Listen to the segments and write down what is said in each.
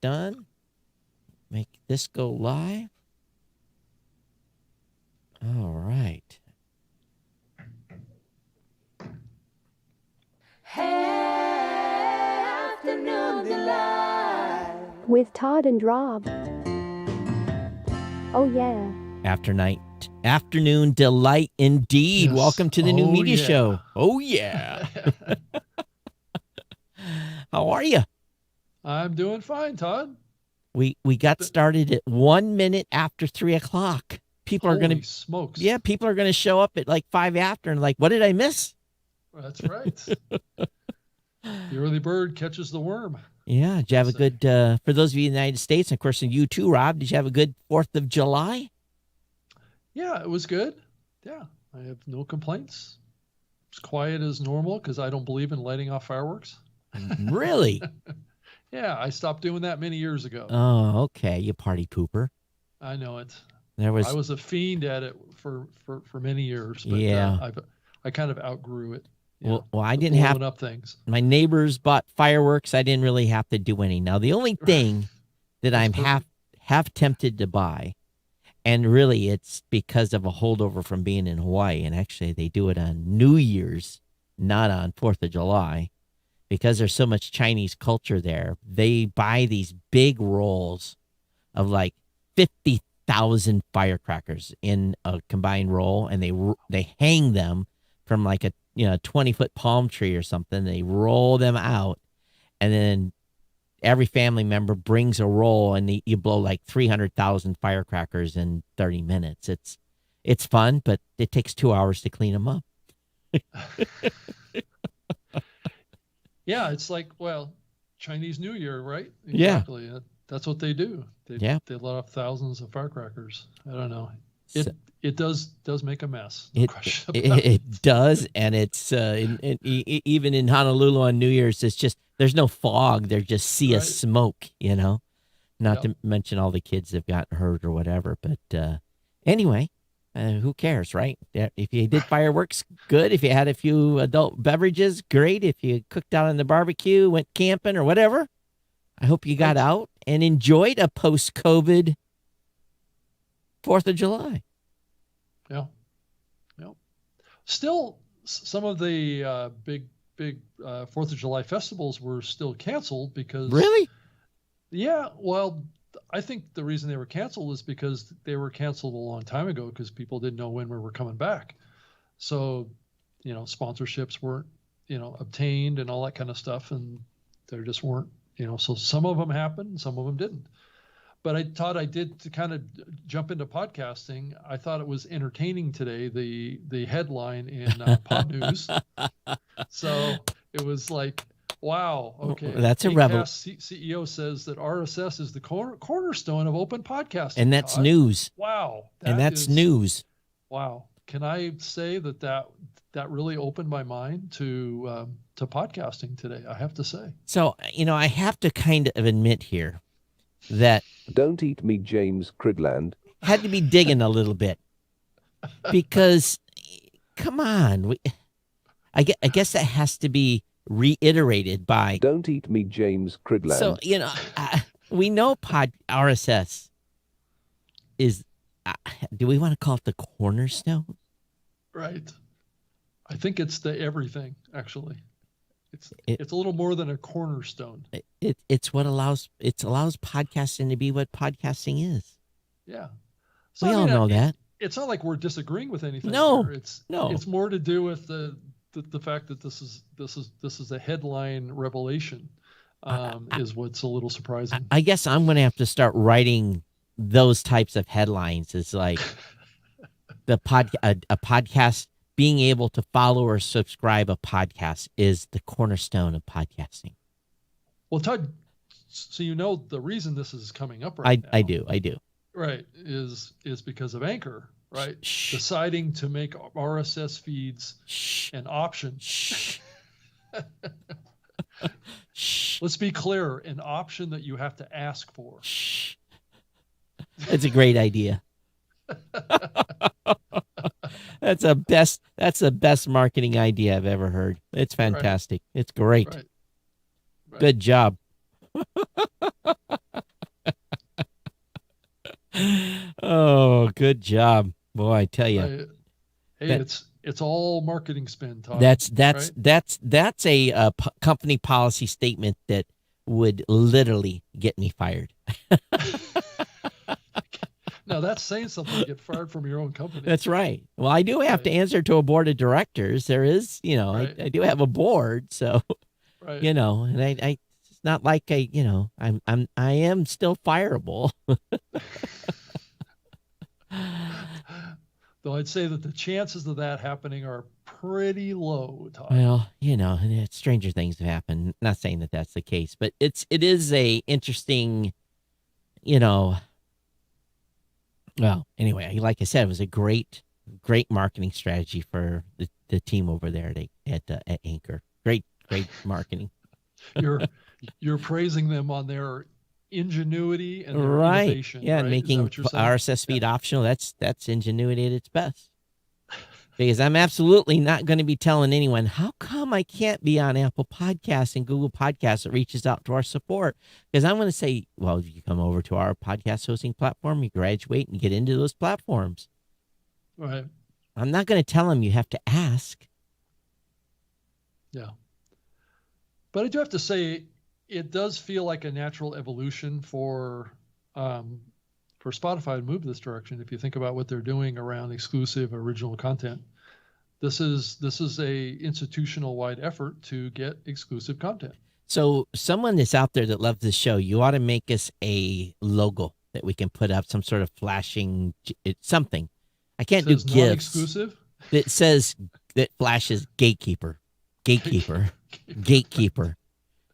done. Make this go live. All right. Afternoon Delight with Todd and Rob. Oh, yeah. Afternoon delight indeed. Yes. Welcome to the new media yeah. show. Oh, yeah. How are you? I'm doing fine, Todd. We got started at 1 minute after 3 o'clock. People are going Holy to, smokes. yeah, people are going to show up at like 5 after and like, what did I miss? That's right. The early bird catches the worm. Yeah. Did you have a good, for those of you in the United States, and of course, you too, Rob, did you have a good 4th of July? Yeah, it was good. Yeah, I have no complaints. It's quiet as normal because I don't believe in lighting off fireworks. Really? Yeah, I stopped doing that many years ago. Oh, okay. You party pooper. I know it. I was a fiend at it for many years, but yeah. I kind of outgrew it. Well, I didn't have up things. My neighbors bought fireworks. I didn't really have to do any. Now, the only thing that I'm half tempted to buy, and really it's because of a holdover from being in Hawaii, and actually they do it on New Year's, not on 4th of July, because there's so much Chinese culture there. They buy these big rolls of like 50,000 firecrackers in a combined roll, and they hang them from like a 20-foot palm tree or something. They roll them out, and then every family member brings a roll, and you blow like 300,000 firecrackers in 30 minutes. It's fun, but it takes 2 hours to clean them up. Yeah, it's like, well, Chinese New Year, right? Exactly. Yeah. That's what they do. They let off thousands of firecrackers. I don't know. It does make a mess. No question about it does, and it's even in Honolulu on New Year's, it's just there's no fog. There's just sea of smoke, Not to mention all the kids that have gotten hurt or whatever. But anyway, who cares, right? If you did fireworks, good. If you had a few adult beverages, great. If you cooked out on the barbecue, went camping or whatever, I hope you got out and enjoyed a post-COVID 4th of July. Yeah. Still, some of the big 4th of July festivals were still canceled because. Really? Yeah. Well, I think the reason they were canceled is because they were canceled a long time ago because people didn't know when we were coming back. So, sponsorships weren't, obtained and all that kind of stuff, and there just weren't, so some of them happened, some of them didn't. But I thought I did to kind of jump into podcasting. I thought it was entertaining today, the headline in Pod News. So it was like, wow, okay. That's a revelation. CEO says that RSS is the cornerstone of open podcasting. And that's news. Wow. That's news. Wow. Can I say that really opened my mind to podcasting today, I have to say. So, I have to kind of admit here that Don't Eat Me, James Cridland had to be digging a little bit because, come on, I guess that has to be reiterated by Don't Eat Me, James Cridland. So, we know RSS is, do we want to call it the cornerstone? Right. I think it's the everything, actually. It's a little more than a cornerstone. It's what allows podcasting to be what podcasting is. Yeah. So we all know that. It's not like we're disagreeing with anything. No. Here. It's more to do with the fact that this is a headline revelation. Is what's a little surprising. I guess I'm going to have to start writing those types of headlines. It's like a podcast. Being able to follow or subscribe a podcast is the cornerstone of podcasting. Well, Todd, so the reason this is coming up right now. I do. Right, is because of Anchor, right? Deciding to make RSS feeds an option. Let's be clear, an option that you have to ask for. It's a great idea. That's the best marketing idea I've ever heard. It's fantastic. Right. It's great. Right. Good job. Good job, boy! I tell you, Right? Hey, that- it's all marketing spin, Todd. that's right? a company policy statement that would literally get me fired. Now that's saying something. Get fired from your own company. That's right. Well, I do have to Right. answer to a board of directors. There is, Right. I do have a board, so Right. and I it's not like I am still fireable. Though I'd say that the chances of that happening are pretty low, Todd. Well, and stranger things have happened. Not saying that that's the case, but it is a interesting, well, anyway, like I said, it was a great marketing strategy for the team over there at Anchor. Great marketing. You're praising them on their ingenuity and their Right. innovation. Yeah, right? and Is that making what you're saying? RSS feed optional. That's ingenuity at its best. Because I'm absolutely not going to be telling anyone, how come I can't be on Apple Podcasts and Google Podcasts that reaches out to our support? Because I'm going to say, well, if you come over to our podcast hosting platform, you graduate and get into those platforms. Right. I'm not going to tell them you have to ask. Yeah. But I do have to say, it does feel like a natural evolution for Spotify to move this direction. If you think about what they're doing around exclusive original content, this is a institutional wide effort to get exclusive content. So someone that's out there that loves this show, you ought to make us a logo that we can put up, some sort of flashing, something. I can't do Says GIFs. non-exclusive. That says, that flashes gatekeeper.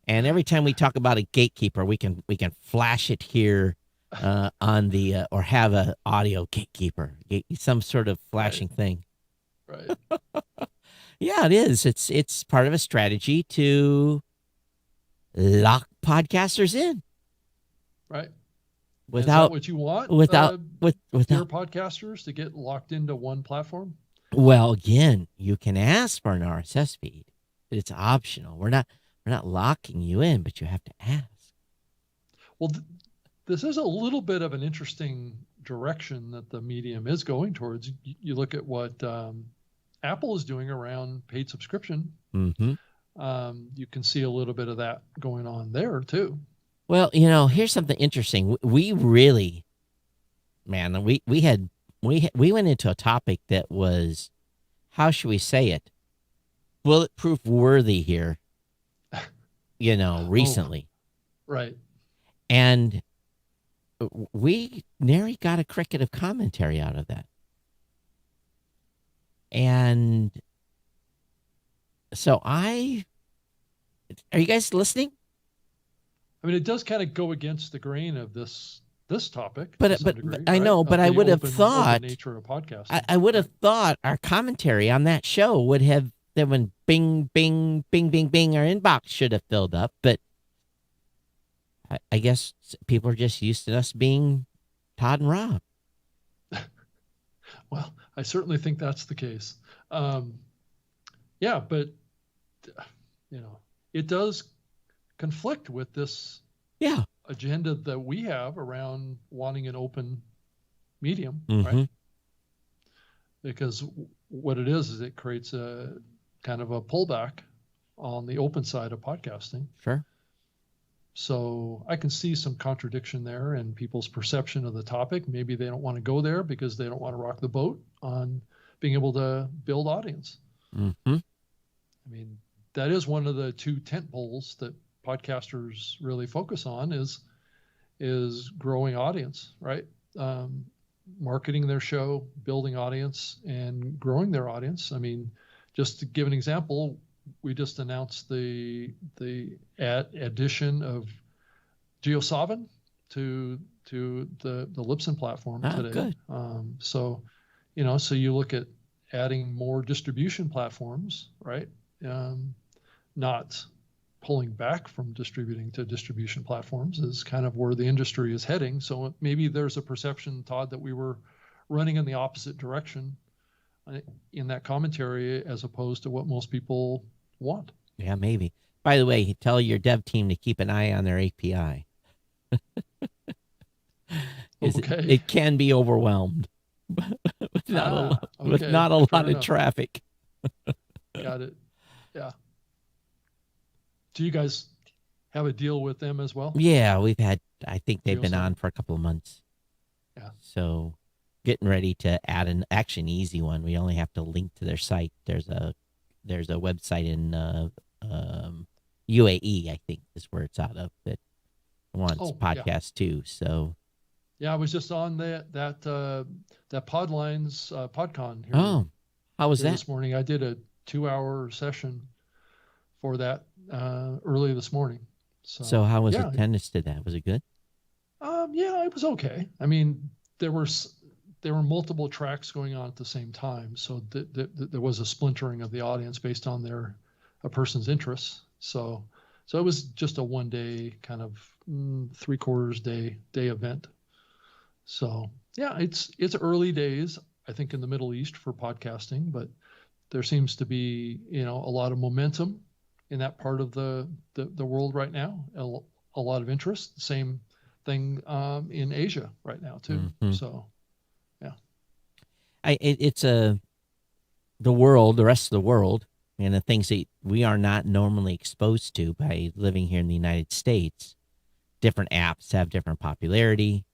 And every time we talk about a gatekeeper, we can flash it here on the or have a audio gatekeeper, some sort of flashing thing. Right. Yeah, it is. It's part of a strategy to lock podcasters in Right. Is that without what you want? without your without. podcasters to get locked into one platform? Well, again, you can ask for an RSS feed. It's optional. We're not locking you in, but you have to ask. Well, this is a little bit of an interesting direction that the medium is going towards. You look at what Apple is doing around paid subscription. Mm-hmm. You can see a little bit of that going on there too. Well, here's something interesting. We really, man, we went into a topic that was, how should we say it, bulletproof worthy here, recently. Right. And we nary got a cricket of commentary out of that. And so are you guys listening? I mean, it does kind of go against the grain of this topic. But to some but degree, I right? know, Of but I the would have open thought nature of podcasting. I would have thought our commentary on that show would have, that when bing, bing, bing, bing, bing, our inbox should have filled up. But I guess people are just used to us being Todd and Rob. Well, I certainly think that's the case. Yeah, but it does conflict with this Yeah. agenda that we have around wanting an open medium, Mhm. right? Because what it is it creates a kind of a pullback on the open side of podcasting. Sure. So I can see some contradiction there in people's perception of the topic. Maybe they don't want to go there because they don't want to rock the boat on being able to build audience. Mm-hmm. I mean, that is one of the two tent poles that podcasters really focus on is growing audience, right? Marketing their show, building audience, and growing their audience. I mean, just to give an example, we just announced the addition of GeoSavin to the Libsyn platform today. Good. So you look at adding more distribution platforms, right? Not pulling back from distributing to distribution platforms is kind of where the industry is heading. So maybe there's a perception, Todd, that we were running in the opposite direction in that commentary as opposed to what most people want. Yeah, maybe. By the way, tell your dev team to keep an eye on their API. Okay. It can be overwhelmed. with Okay, not a fair lot of enough. traffic. Got it. Yeah. Do you guys have a deal with them as well? Yeah, I think they've You been also- on for a couple of months. Yeah. So getting ready to add an easy one. We only have to link to their site. There's a website in UAE, I think is where it's out of, that wants Oh, yeah. podcasts too. So Yeah, I was just on that Podlines PodCon here, oh, how was here that? this morning. I did a 2-hour session for that early this morning. So how was yeah, attendance to that? Was it good? yeah, it was okay. I mean, there were multiple tracks going on at the same time, so there was a splintering of the audience based on a person's interests. So it was just a 1-day kind of 3/4 day event. So yeah, it's early days, I think, in the Middle East for podcasting, but there seems to be a lot of momentum in that part of the world right now. A lot of interest. Same thing in Asia right now too. Mhm. So It's the rest of the world, and the things that we are not normally exposed to by living here in the United States. Different apps have different popularity.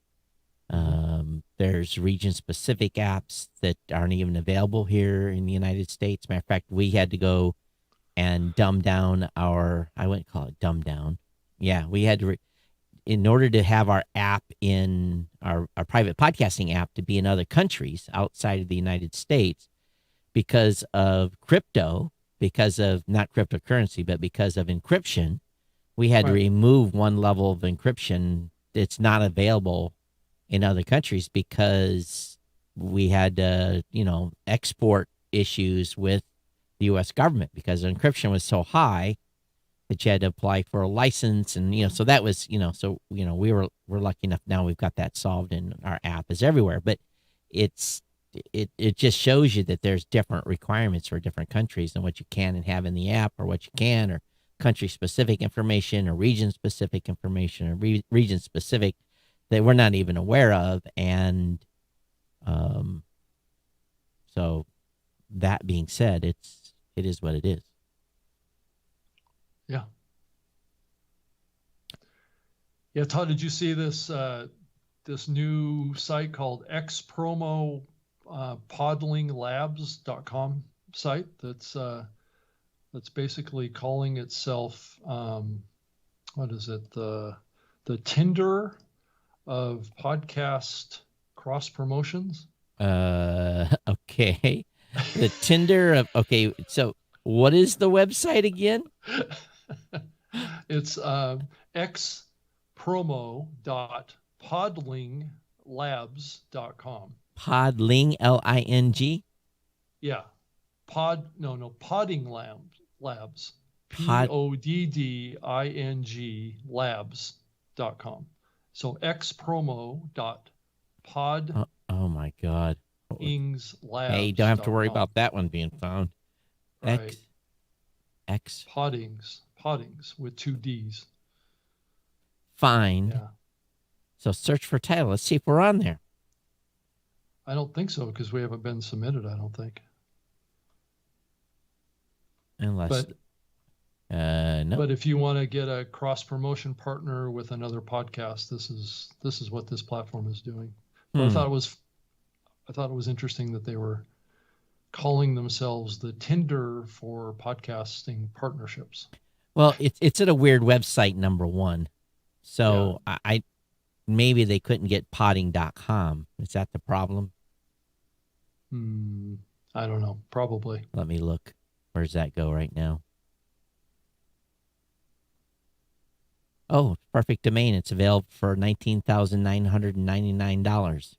There's region-specific apps that aren't even available here in the United States. Matter of fact, we had to go and dumb down I wouldn't call it dumb down. Yeah, we had to, in order to have our app in our private podcasting app to be in other countries outside of the United States, because of crypto, because of not cryptocurrency, but because of encryption, we had to Right. remove one level of encryption that's not available in other countries, because we had export issues with the U.S. government because the encryption was so high that you had to apply for a license, and so that was we're lucky enough now we've got that solved, and our app is everywhere. But it just shows you that there's different requirements for different countries and what you can and have in the app, or what you can, or country specific information, or region specific information, or region specific that we're not even aware of. And so that being said, it is what it is. yeah. Yeah, Todd, did you see this this new site called xpromo podlinglabs.com site that's basically calling itself what is it, the Tinder of podcast cross promotions? Okay. The Tinder of, okay, so what is the website again? It's xpromo.podlinglabs.com. Podling, Ling? Yeah. Podding Labs. Pod- PODDING labs.com. So xpromo.podlingslabs.com. Oh my God. Hey, you don't have to worry about that one being found. Right. X Poddings with 2 D's. find. Yeah. So search for title. Let's see if we're on there. I don't think so because we haven't been submitted, I don't think. Unless, no. But if you want to get a cross promotion partner with another podcast, this is what this platform is doing. But I thought it was interesting that they were calling themselves the Tinder for podcasting partnerships. Well, it's at a weird website, number one. So I maybe they couldn't get podding.com. Is that the problem? I don't know. Probably. Let me look. Where's that go right now? Oh, perfect domain. It's available for $19,999.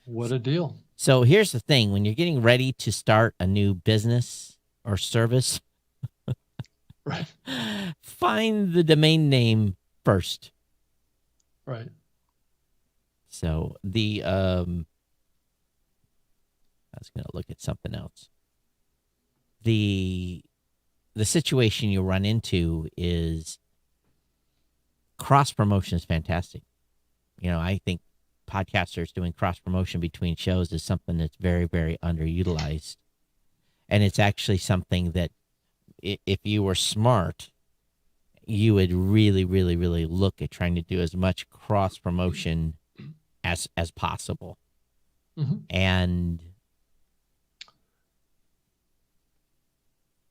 What a deal. So here's the thing. When you're getting ready to start a new business or service, Right. find the domain name first. Right. So I was going to look at something else. The situation you run into is cross promotion is fantastic. I think podcasters doing cross promotion between shows is something that's very, very underutilized. And it's actually something that if you were smart, you would really, really, really look at trying to do as much cross promotion as possible. And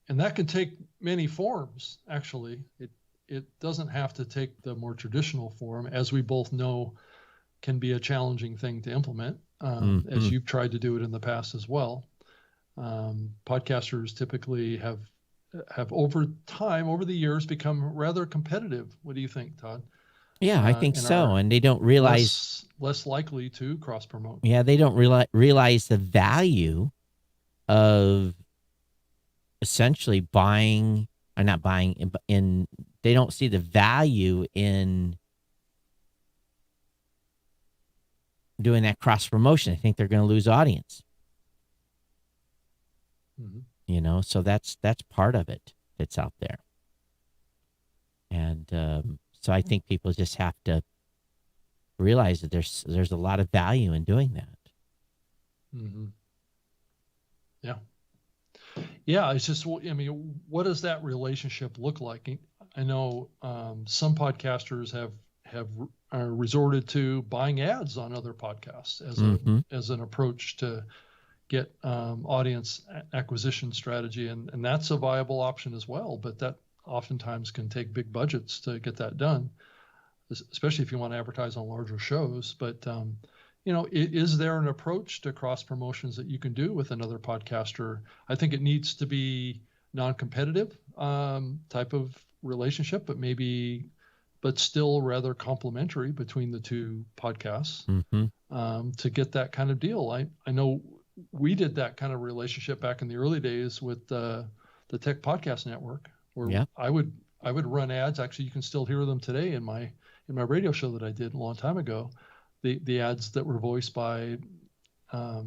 that can take many forms, actually. It doesn't have to take the more traditional form, as we both know can be a challenging thing to implement, as you've tried to do it in the past as well. Podcasters typically have over time, over the years, become rather competitive. What do you think, Todd? yeah, I think so. And they don't realize less likely to cross promote. Yeah, they don't realize the value of essentially buying or not buying in. They don't see the value in doing that cross promotion. I think they're going to lose audience. So that's part of it that's out there. And so I think people just have to realize that there's a lot of value in doing that. Yeah, it's just, I mean, what does that relationship look like? I know some podcasters have resorted to buying ads on other podcasts as an approach to get audience acquisition strategy, and that's a viable option as well. But that oftentimes can take big budgets to get that done, especially if you want to advertise on larger shows. But is there an approach to cross promotions that you can do with another podcaster? I think it needs to be non-competitive type of relationship, but still rather complementary between the two podcasts to get that kind of deal. I know we did that kind of relationship back in the early days with the Tech Podcast Network, where I would run ads. Actually, you can still hear them today in my radio show that I did a long time ago. The ads that were voiced by Mr.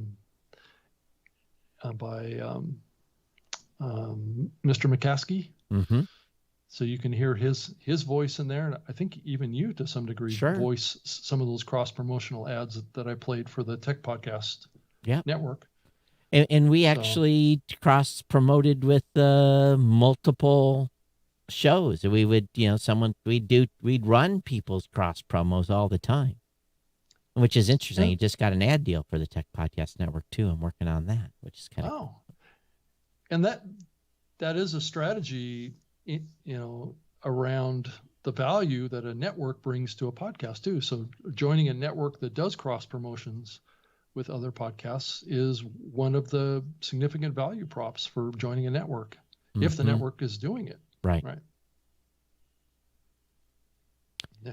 McCaskey. So you can hear his voice in there, and I think even you, to some degree, voice some of those cross promotional ads that I played for the Tech Podcast Network. And we actually cross promoted with multiple shows. We would, we'd run people's cross promos all the time, which is interesting. You just got an ad deal for the Tech Podcast Network too. I'm working on that, which is kind of cool. And that is a strategy, around the value that a network brings to a podcast too. So joining a network that does cross promotions with other podcasts is one of the significant value props for joining a network, if the network is doing it. Right.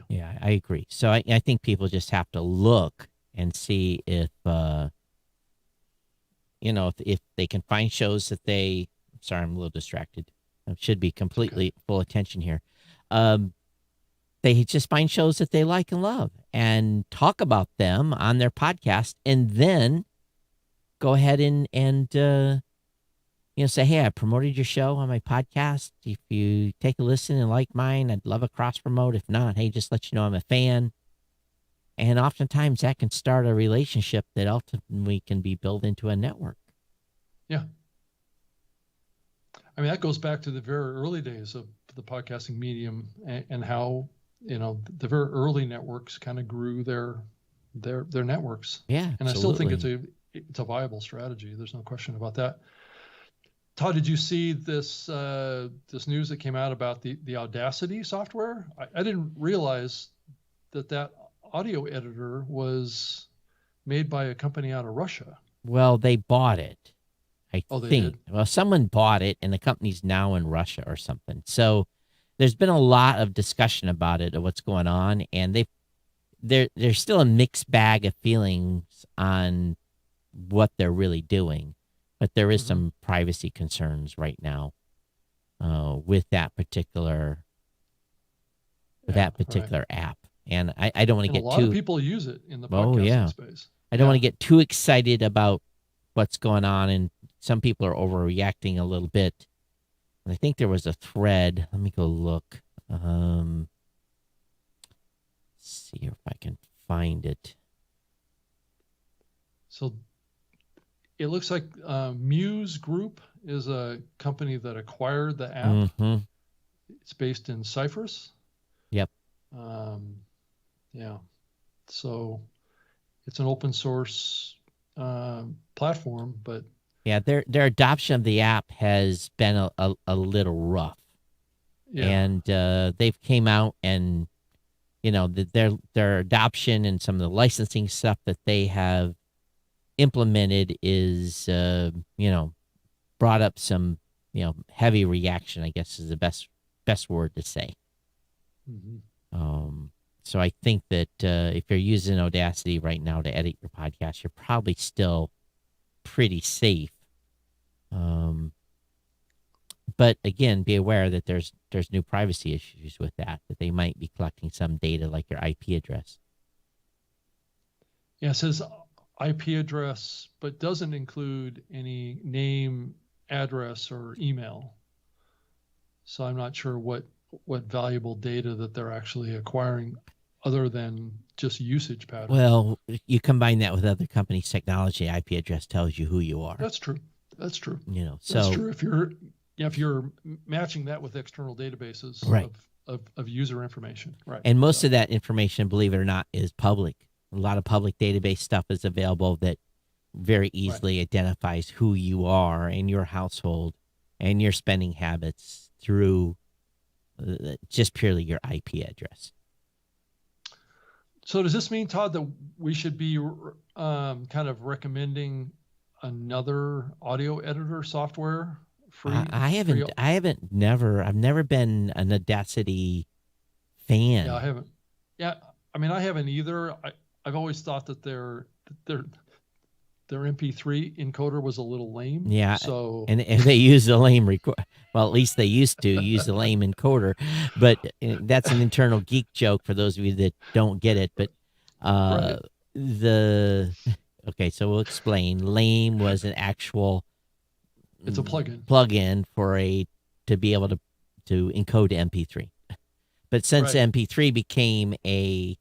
Yeah, I agree. So I think people just have to look and see if they can find shows that they. Sorry, I'm a little distracted. I should be completely full attention here. They just find shows that they like and love and talk about them on their podcast, and then go ahead and say, hey, I promoted your show on my podcast. If you take a listen and like mine, I'd love a cross promote. If not, hey, just let you know I'm a fan. And oftentimes that can start a relationship that ultimately can be built into a network. Yeah. I mean, that goes back to the very early days of the podcasting medium and how, the very early networks kind of grew their networks. Yeah. And absolutely. I still think it's a viable strategy. There's no question about that. Todd, did you see this news that came out about the Audacity software? I didn't realize that audio editor was made by a company out of Russia. Well, they bought it. I think. They did? Well, someone bought it, and the company's now in Russia or something. So there's been a lot of discussion about it, of what's going on, and there's still a mixed bag of feelings on what they're really doing. But there is some privacy concerns right now with that particular app, and I don't want to get too. A lot of people use it in the podcasting space. I don't want to get too excited about what's going on, and some people are overreacting a little bit. And I think there was a thread. Let me go look. See if I can find it. So it looks like Muse Group is a company that acquired the app. Hmm. It's based in Cyprus. Yep. Yeah. So it's an open source platform, but Yeah, their adoption of the app has been a little rough. yeah. And they've came out and their adoption and some of the licensing stuff that they have implemented is brought up some heavy reaction, I guess is the best word to say. Mhm. So I think that if you're using Audacity right now to edit your podcast, you're probably still pretty safe. But again, be aware that there's new privacy issues with that they might be collecting some data like your IP address. Yeah, it says IP address, but doesn't include any name, address, or email. So I'm not sure what valuable data that they're actually acquiring other than just usage patterns. Well, you combine that with other companies' technology, IP address tells you who you are. That's true. That's true. So That's true. If you're matching that with external databases Right. of user information, right? And most of that information, believe it or not, is public. A lot of public database stuff is available that very easily identifies who you are and your household and your spending habits through just purely your IP address. So does this mean, Todd, that we should be kind of recommending another audio editor software? I've never been an Audacity fan. Yeah, I haven't. Yeah, I mean, I haven't either. I've always thought that their MP3 encoder was a little lame. Yeah. So and they use the lame well, at least they used to use the lame encoder, but that's an internal geek joke for those of you that don't get it. But Right. okay, so we'll explain. Lame was an actual. It's a plugin. Plugin to be able to encode MP3. But since Right. MP3 became a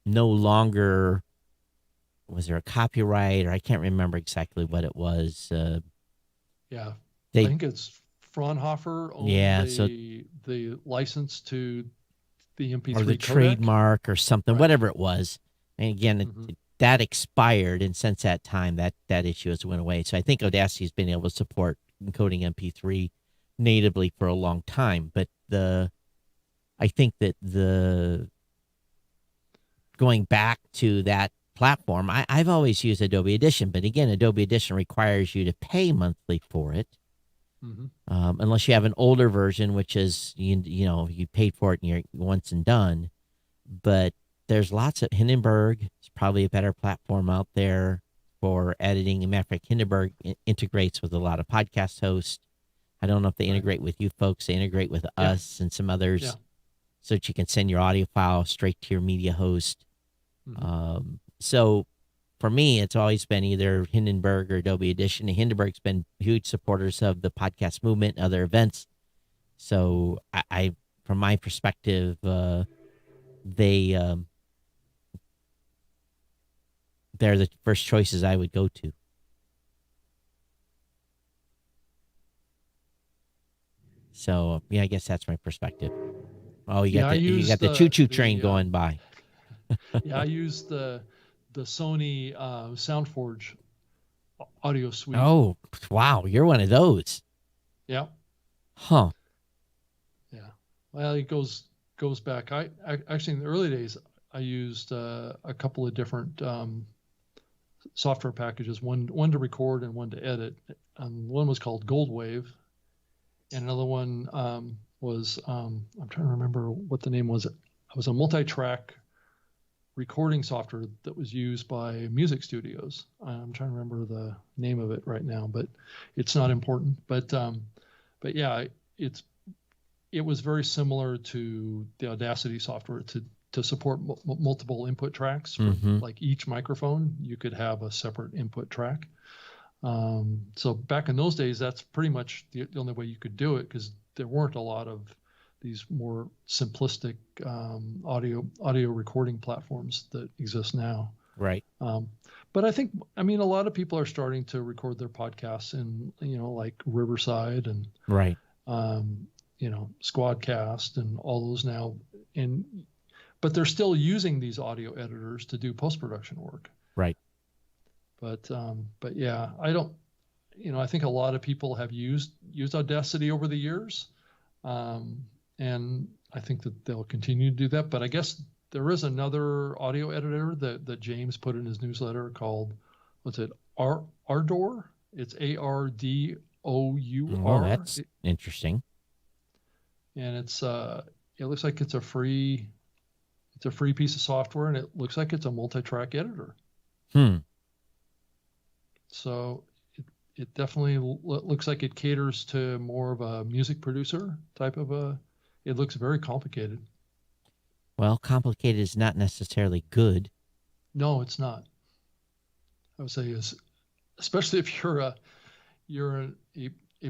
no longer, was there a copyright, or I can't remember exactly what it was. Yeah, They I think it's Fraunhofer owned the license to the MP3 or the codec. trademark or something, Right. whatever it was. And again, Mhm. that expired, and since that time, that issue has went away. So I think Audacity's been able to support encoding MP3 natively for a long time. But I think that going back to that platform, I've always used Adobe Audition, but again, Adobe Audition requires you to pay monthly for it. Mhm. Unless you have an older version, which is you paid for it and you're once and done. But there's lots of Hindenburg. It's probably a better platform out there for editing. As a matter of fact, Hindenburg integrates with a lot of podcast hosts. I don't know if they integrate with you folks. They integrate with us and some others, Yeah. so that you can send your audio file straight to your media host. Mhm. So for me, it's always been either Hindenburg or Adobe Audition. And Hindenburg's been huge supporters of the podcast movement and other events. So I from my perspective, they're the first choices I would go to. So yeah, I guess that's my perspective. Oh, you got the choo-choo train going by. Yeah, I use the Sony SoundForge audio suite. Oh, wow, you're one of those. Yeah. Huh. Yeah. Well, it goes back. I actually, in the early days, I used a couple of different software packages. One to record and one to edit. One was called Goldwave, and another one was I'm trying to remember what the name was. It was a multi-track recording software that was used by music studios. I'm trying to remember the name of it right now, but it's not important. But yeah, it was very similar to the Audacity software to support multiple input tracks. For, like each microphone, you could have a separate input track. So back in those days, that's pretty much the only way you could do it, because there weren't a lot of these more simplistic audio recording platforms that exist now. Right. But I mean, a lot of people are starting to record their podcasts in, like Riverside and, Right. Squadcast and all those now. But they're still using these audio editors to do post-production work. Right. But yeah, I think a lot of people have used Audacity over the years. And I think that they'll continue to do that. But I guess there is another audio editor that James put in his newsletter called, what's it, Ardor? It's ARDOUR. Oh, that's interesting. And it looks like it's a free piece of software, and it looks like it's a multi-track editor. So it definitely looks like it caters to more of a music producer type of it looks very complicated. Well, complicated is not necessarily good. No, it's not. I would say especially if you're a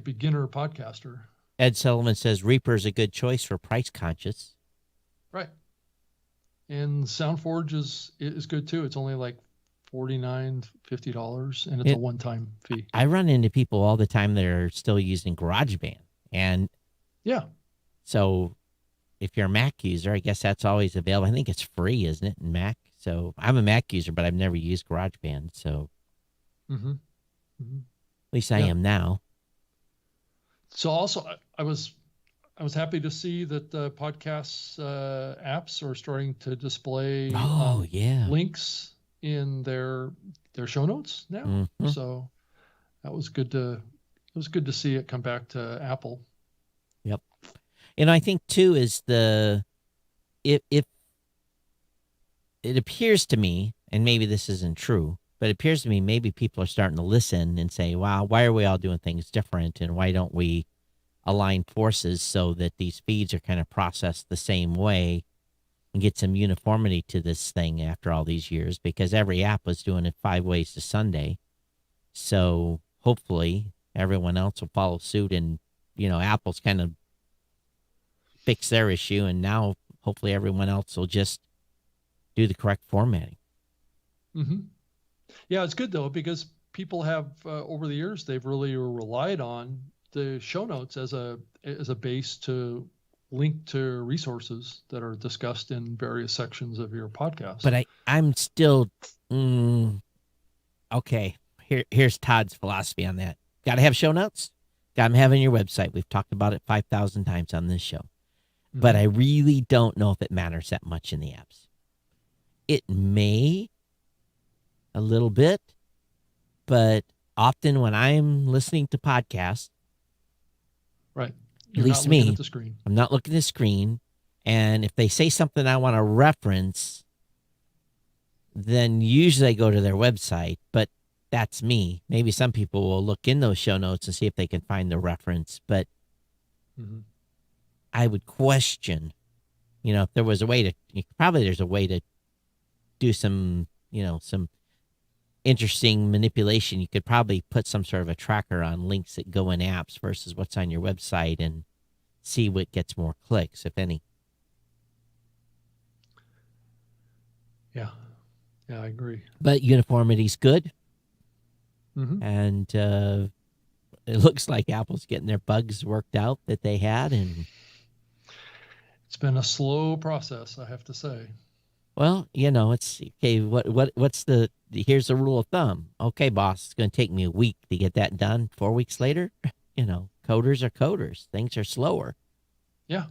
beginner podcaster. Ed Sullivan says Reaper is a good choice for price conscious. Right. And SoundForge is good too. It's only like $49, $50, and it's a one-time fee. I run into people all the time that are still using GarageBand. And yeah. So if you're a Mac user, I guess that's always available. I think it's free, isn't it, in Mac? So I'm a Mac user, but I've never used GarageBand. So at least I am now. So also, I was happy to see that the podcasts apps are starting to display links in their show notes now. Mm-hmm. So that was good to see it come back to Apple. Yep. And I think too is if it appears to me, and maybe this isn't true, but it appears to me maybe people are starting to listen and say, wow, why are we all doing things different? And why don't we align forces so that these feeds are kind of processed the same way and get some uniformity to this thing after all these years? Because every app was doing it 5 ways to Sunday. So hopefully everyone else will follow suit, and, Apple's kind of fix their issue. And now hopefully everyone else will just do the correct formatting. Mm-hmm. Yeah, it's good though, because people have over the years, they've really relied on the show notes as a base to link to resources that are discussed in various sections of your podcast. But I'm still okay. Here's Todd's philosophy on that. Got to have show notes. Got them having your website. We've talked about it 5,000 times on this show. Mm-hmm. But I really don't know if it matters that much in the apps. It may a little bit, but often when I'm listening to podcasts, right, at least me, at the screen. I'm not looking at the screen. And if they say something I want to reference, then usually I go to their website. But that's me. Maybe some people will look in those show notes and see if they can find the reference. But I would question, if there was a way to, probably there's a way to do some, some interesting manipulation. You could probably put some sort of a tracker on links that go in apps versus what's on your website and see what gets more clicks, if any. Yeah, I agree. But uniformity's good. Mm-hmm. And it looks like Apple's getting their bugs worked out that they had. And it's been a slow process, I have to say. Well, it's okay. What's here's the rule of thumb. Okay, boss, it's going to take me a week to get that done. 4 weeks later, coders are coders. Things are slower. Yeah,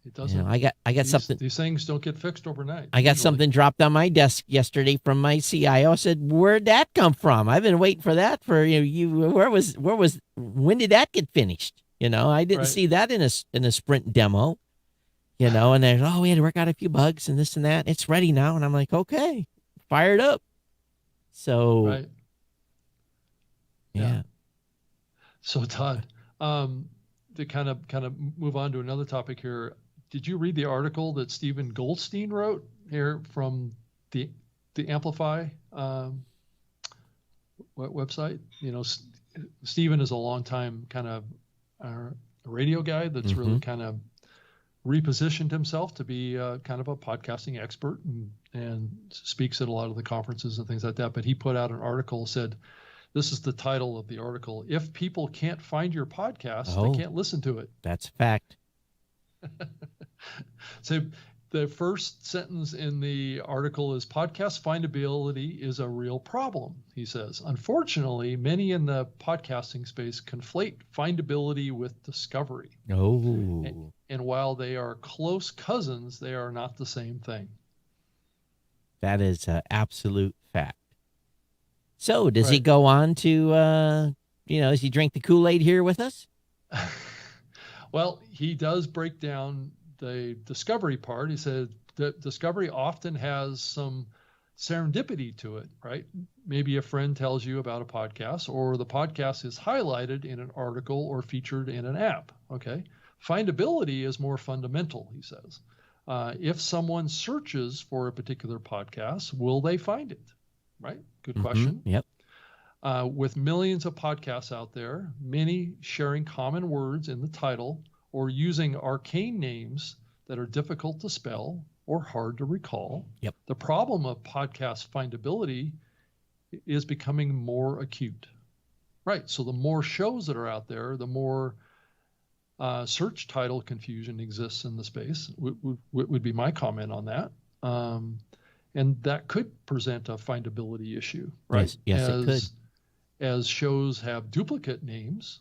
it doesn't. I got something. These things don't get fixed overnight. I got something dropped on my desk yesterday from my CIO. I said, "Where'd that come from? I've been waiting for that for when did that get finished? I didn't see that in a sprint demo." And they're, we had to work out a few bugs and this and that. It's ready now. And I'm like, okay, fired up. So, yeah. So Todd, to kind of move on to another topic here. Did you read the article that Stephen Goldstein wrote here from the Amplify website? Stephen is a longtime kind of radio guy that's really kind of repositioned himself to be kind of a podcasting expert and speaks at a lot of the conferences and things like that. But he put out an article, said, this is the title of the article: "If people can't find your podcast, Oh. they can't listen to it." That's a fact. So the first sentence in the article is, "Podcast findability is a real problem," he says. "Unfortunately, many in the podcasting space conflate findability with discovery. Oh, And while they are close cousins, they are not the same thing." that is an absolute fact. So does he Right. go on to, does he drink the Kool-Aid here with us? Well, he does break down the discovery part. He said that discovery often has some serendipity to it, right? Maybe a friend tells you about a podcast, or the podcast is highlighted in an article or featured in an app. Okay. Findability is more fundamental, he says. If someone searches for a particular podcast, will they find it? Right? Good question. Yep. With millions of podcasts out there, many sharing common words in the title or using arcane names that are difficult to spell or hard to recall. Yep. The problem of podcast findability is becoming more acute. Right. So the more shows that are out there, the more search title confusion exists in the space, would be my comment on that. And that could present a findability issue, right? Yes, it could. As shows have duplicate names,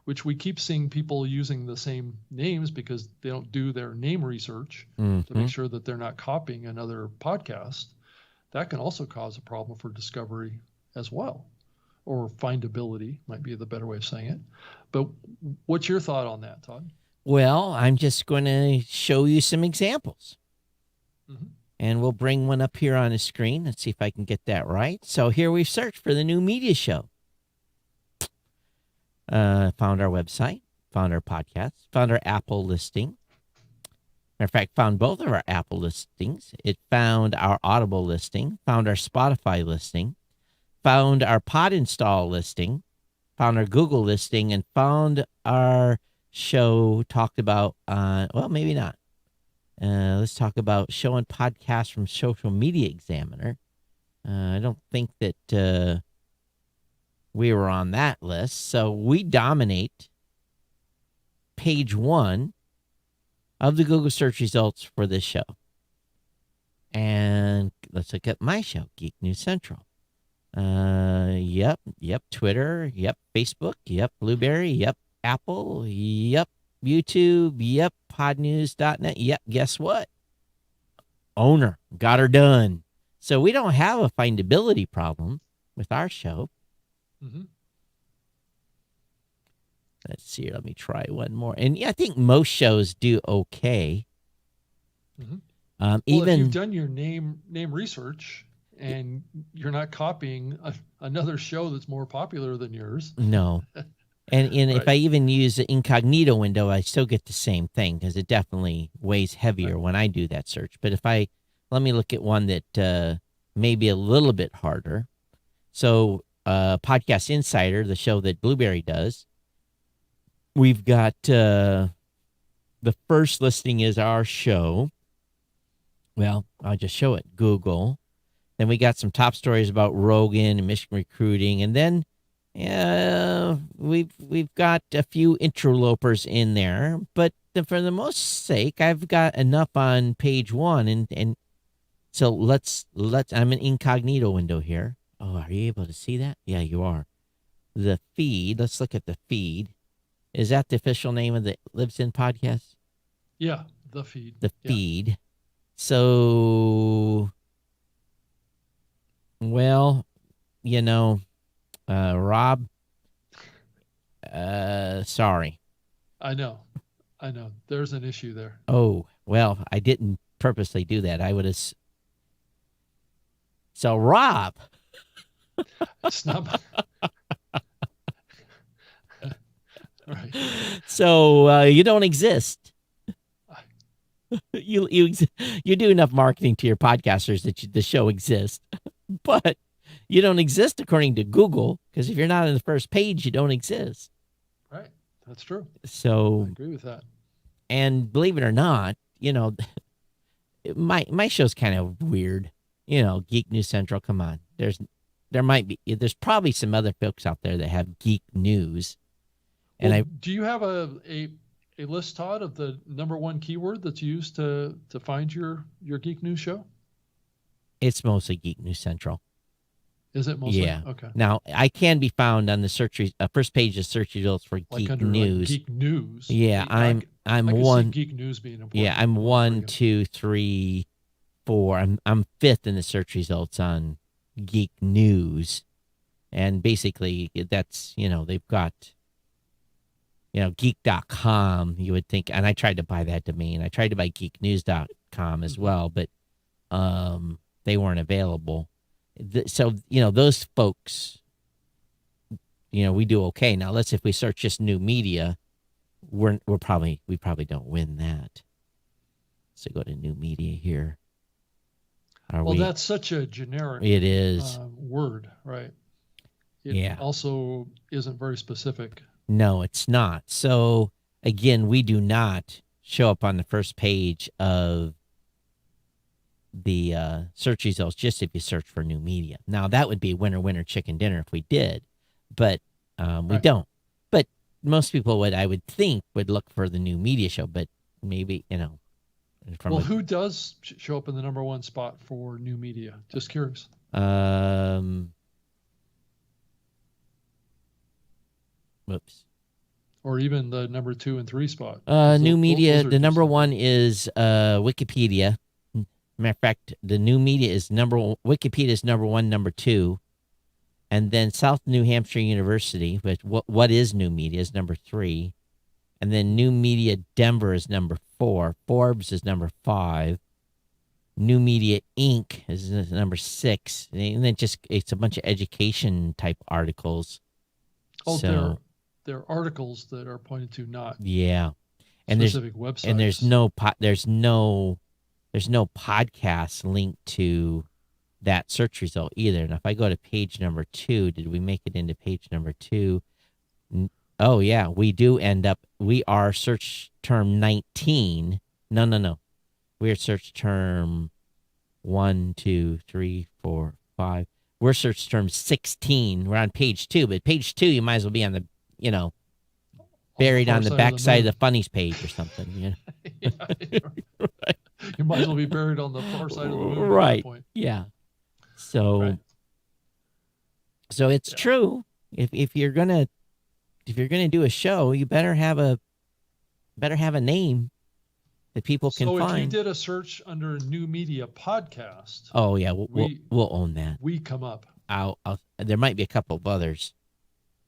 which we keep seeing people using the same names because they don't do their name research to Mhm. make sure that they're not copying another podcast. That can also cause a problem for discovery as well, or findability might be the better way of saying it. But what's your thought on that, Todd? Well, I'm just going to show you some examples. Mhm. And we'll bring one up here on the screen. Let's see if I can get that right. So here we've searched for the new media show. Found our website, found our podcast, found our Apple listing. Matter of fact, found both of our Apple listings. It found our Audible listing, found our Spotify listing, found our Pod Install listing, found our Google listing, and found our show talked about well, maybe not. Let's talk about show and podcast from Social Media Examiner. I don't think that we were on that list. So we dominate page 1 of the Google search results for this show. And let's look at my show, Geek News Central. Yep, Twitter, yep, Facebook, yep, Blueberry, yep, Apple, yep, YouTube, yep, podnews.net, yep, guess what? Owner, got her done. So we don't have a findability problem with our show. Mhm. Let's see, let me try one more. And yeah, I think most shows do okay. Mhm. Well, if Even you've done your name research and you're not copying another show that's more popular than yours. no. And if Right. I even use the incognito window, I still get the same thing because it definitely weighs heavier when I do that search. But let me look at one that may be a little bit harder. So Podcast Insider, the show that Blueberry does, we've got the first listing is our show. Well, I'll just show it. Google. Then we got some top stories about Rogan and Michigan recruiting, and then we've got a few interlopers in there. But for the most sake, I've got enough on page 1, and so let's. I'm an incognito window here. Oh, are you able to see that? Yeah, you are. The feed. Let's look at the feed. Is that the official name of the Libsyn podcast? Yeah, the feed. The Yeah. feed. So, well, Rob, sorry. I know. There's an issue there. Oh, well, I didn't purposely do that. I would have. So, Rob, It's not. Right. so you don't exist. You do enough marketing to your podcasters that the show exists, but you don't exist according to Google, because if you're not on the first page, you don't exist. Right. That's true. I So, agree with that. and believe it or not, my show's kind of weird. Geek News Central. Come on, there's probably some other folks out there that have geek news, and Well, do you have a list, Todd, of the number one keyword that's used to find your geek news show? it's mostly Geek News Central. Is it mostly? Yeah. Okay. Now I can be found on the first page of search results for Like Geek under News. Like geek news. Yeah, I I'm can see one. geek news being important. Yeah, I'm over 1, again. 2, 3, 4. I'm fifth in the search results on Geek News, and basically that's they've got geek.com. You would think, and I tried to buy that domain. I tried to buy geeknews.com as well, but they weren't available. So those folks, we do okay. Now if we search just new media, we probably don't win that. So go to new media here. That's such a generic It is. word, right? It Yeah. also isn't very specific. No, it's not. So again, we do not show up on the first page of the search results just if you search for new media. Now that would be winner chicken dinner if we did, but we Right. don't. But most people I would think would look for the new media show, but maybe Who does show up in the number one spot for new media? Just curious. Whoops. Or even the number 2 and 3 spot. New media. Those are The number just- one is Wikipedia. Matter of fact, the new media is Wikipedia is number 1, number 2, and then South New Hampshire University, which what is new media, is number 3, and then New Media Denver is number 4. Forbes is number 5. New Media Inc. is number 6, and then it's a bunch of education type articles. Oh, So they're articles that are pointed to, not yeah, and specific websites. and there's no podcast linked to that search result either. And if I go to page number 2, did we make it into page number 2? Oh yeah, we do end up. We are search term 19. No. We are search term 1, 2, 3, 4, 5. We're search term 16. We're on page 2, but page 2 you might as well be on the buried far on the side of back the side of moon. the funnies page or something. Yeah, you might as well be buried on the far side of the moon. At Right. that point. Yeah. So Right. so it's Yeah. true. If you're gonna do a show, you better have a name that people can So if you find. did a search under new media podcast, Oh yeah, we'll we- own that. we come up. There might be a couple of others.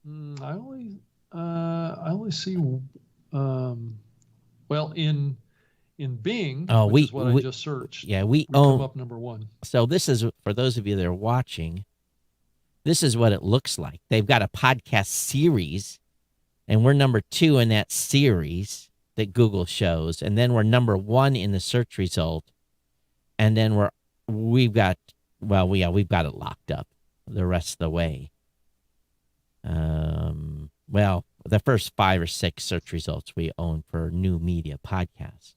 I only see, in Bing, Oh, which is what I just searched. Yeah, we we come own. up number 1. So this is for those of you that are watching. This is what it looks like. They've got a podcast series, and we're number 2 in that series that Google shows, and then we're number 1 in the search result, and then we've got it locked up the rest of the way. The first 5 or 6 search results we own for new media podcasts.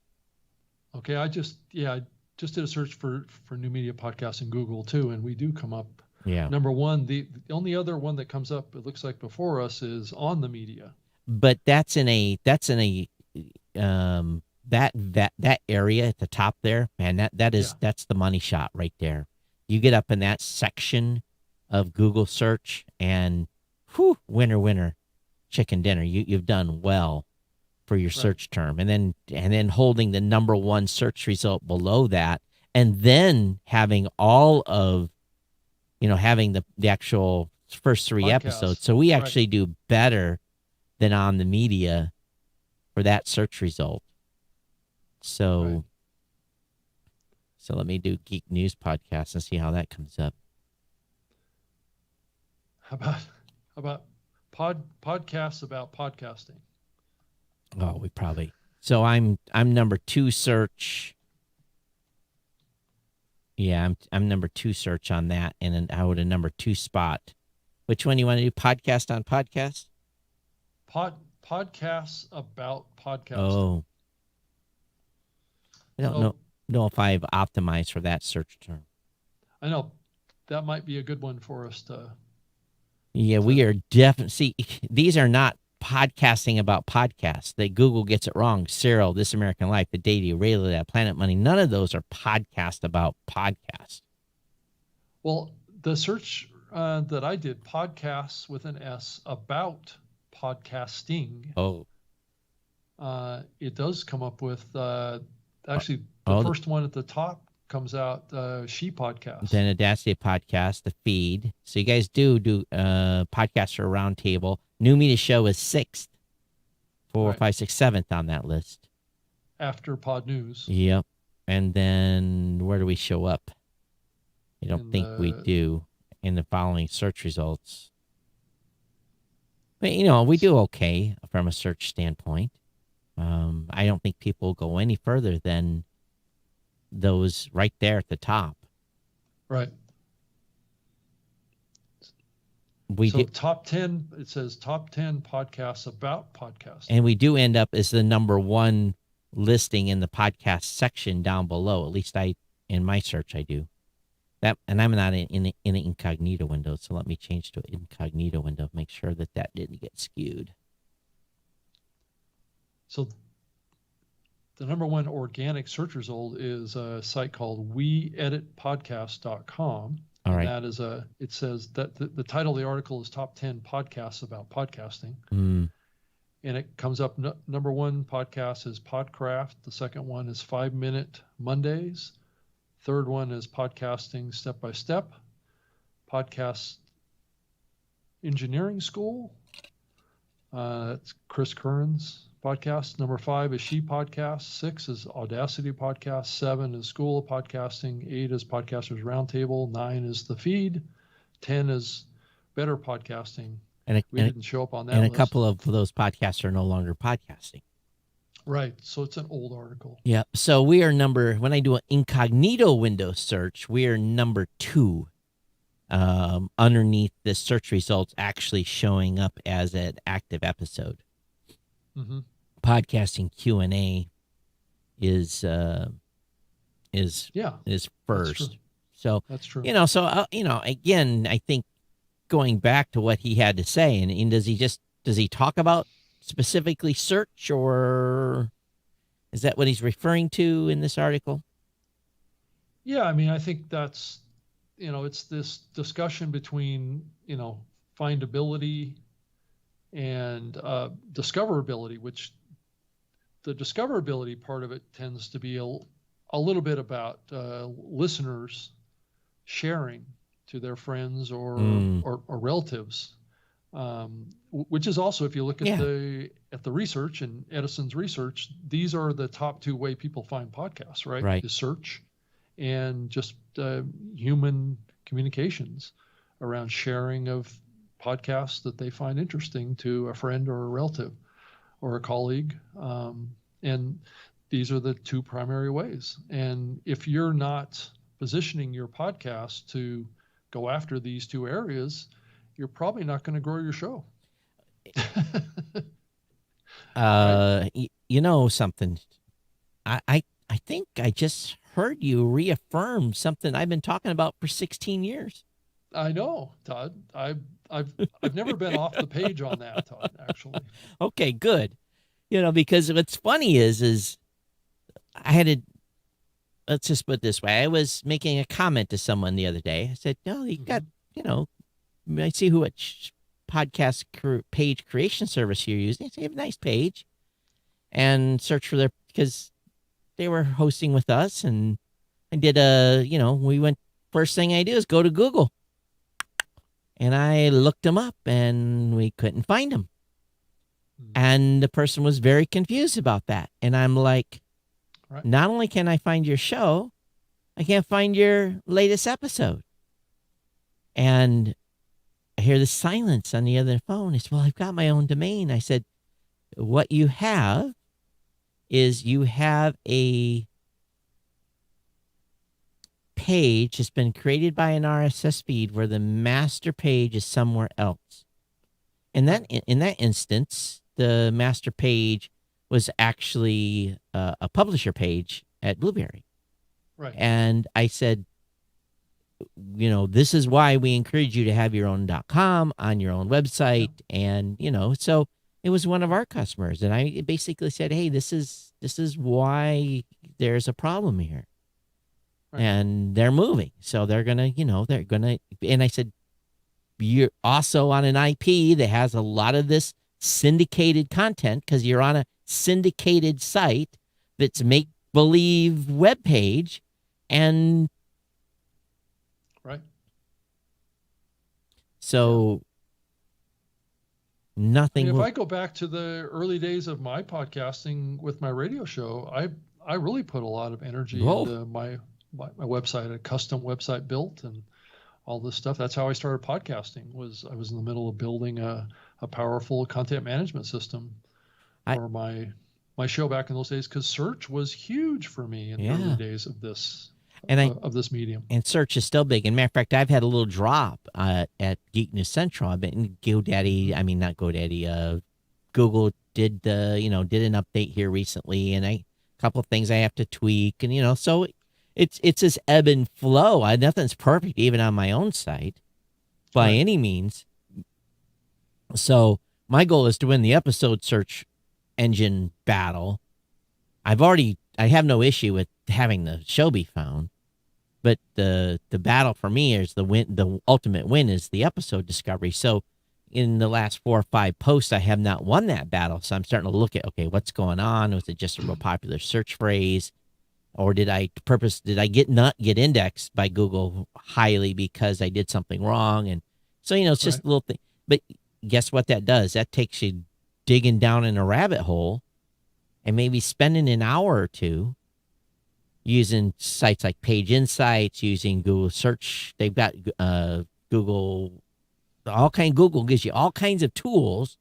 Okay, I just did a search for new media podcast in Google too, and we do come up Yeah. number 1. The only other one that comes up, it looks like, before us is on the media. But that's in a that area at the top there, man, that's the money shot right there. You get up in that section of Google search and winner chicken dinner. You've done well for your search term. And then holding the number 1 search result below that, and then having all of having the actual first 3 Podcasts. episodes. So we Right. actually do better than on the media for that search result. So, Right. so let me do Geek News Podcast and see how that comes up. How about podcasts about podcasting? Oh, we probably. So I'm number 2 search. Yeah, I'm number 2 search on that, and then I would a number 2 spot. Which one you want to do? Podcast on podcast? Podcasts about podcasting. Oh, I don't Oh, know if I've optimized for that search term. I know that might be a good one for us to. Yeah, we are definitely. See, these are not podcasting about podcasts. That Google gets it wrong. Serial, This American Life, The Daily, Radio, Planet Money. None of those are podcast about podcasts. Well, the search that I did, podcasts with an S about podcasting, Oh, it does come up with actually the oh, first one at the top comes out She Podcast. then Audacity Podcast, the feed. So you guys do podcasts or roundtable. New Media Show is 6th, 4, Right. 5, 6, 7th on that list. After Pod News. Yep. And then where do we show up? I don't think we do in the following search results. But, we do okay from a search standpoint. I don't think people go any further than those right there at the top. Right. We So do, top 10, it says top 10 podcasts about podcasts. and we do end up as the number 1 listing in the podcast section down below. At least in my search, I do that. And I'm not in an incognito window. So let me change to an incognito window. Make sure that didn't get skewed. So the number 1 organic search result is a site called weeditpodcast.com. All right. And that is it says that the title of the article is top 10 podcasts about podcasting. Mm, And it comes up number 1 podcast is Podcraft. The second one is 5 Minute Mondays. Third one is Podcasting Step by Step. Podcast Engineering School. That's Chris Curran's podcast. Number 5 is She Podcast. 6 is Audacity Podcast. 7 is School of Podcasting. 8 is Podcasters Roundtable. 9 is The Feed. 10 is Better Podcasting. and We didn't show up on that and a list. couple of those podcasts are no longer podcasting. Right. So it's an old article. Yeah. So we are when I do an incognito window search, we are number 2 underneath the search results actually showing up as an active episode. Mm-hmm. Podcasting Q&A is Yeah, first. true. So, that's true. again, I think going back to what he had to say, and does he talk about specifically search, or is that what he's referring to in this article? Yeah, I mean, I think that's, it's this discussion between, findability and discoverability, which the discoverability part of it tends to be a little bit about listeners sharing to their friends or relatives, which is also, if you look at the research and Edison's research, these are the top 2 way people find podcasts, right? Right. Is search and just human communications around sharing of podcasts that they find interesting to a friend or a relative or a colleague. And these are the 2 primary ways. And if you're not positioning your podcast to go after these 2 areas, you're probably not going to grow your show. Something. I think I just heard you reaffirm something I've been talking about for 16 years. I know, Todd. I've never been off the page on that, Todd, actually. Okay, good. Because what's funny is I had to, let's just put it this way. I was making a comment to someone the other day. I said, no, you got, I see what podcast page creation service you're using. They have a nice page, and search for because they were hosting with us, and I did first thing I do is go to Google, and I looked them up, and we couldn't find them. And the person was very confused about that. And I'm like, Right. Not only can I find your show, I can't find your latest episode. And I hear the silence on the other phone. He said, well, I've got my own domain. I said, what you have is you have a page that's been created by an RSS feed where the master page is somewhere else. And that in that instance, the master page was actually a publisher page at Blueberry. Right. And I said, this is why we encourage you to have your own .com on your own website. And, so it was one of our customers. And I basically said, hey, this is why there's a problem here. Right. And they're moving. So they're going to, and I said, you're also on an IP that has a lot of this syndicated content because you're on a syndicated site that's make-believe webpage. And Right. so nothing. If I go back to the early days of my podcasting with my radio show, I really put a lot of energy into my website, a custom website built, and all this stuff. That's how I started podcasting. I was in the middle of building a powerful content management system for my show back in those days, because search was huge for me in the early days of this. Of this medium. And search is still big. And matter of fact, I've had a little drop at Geek News Central. I've been Google did an update here recently, and a couple of things I have to tweak, and so it's this ebb and flow. Nothing's perfect, even on my own site, by any means. So my goal is to win the episode search engine battle. I have no issue with having the show be found. But the battle for me is the ultimate win is the episode discovery. So in the last 4 or 5 posts, I have not won that battle. So I'm starting to look at, okay, what's going on? Was it just a real popular search phrase? Or did I not get indexed by Google highly because I did something wrong? And so, it's just a little thing. But guess what that does? That takes you digging down in a rabbit hole and maybe spending an hour or two using sites like Page Insights, using Google Search. They've got Google gives you all kinds of tools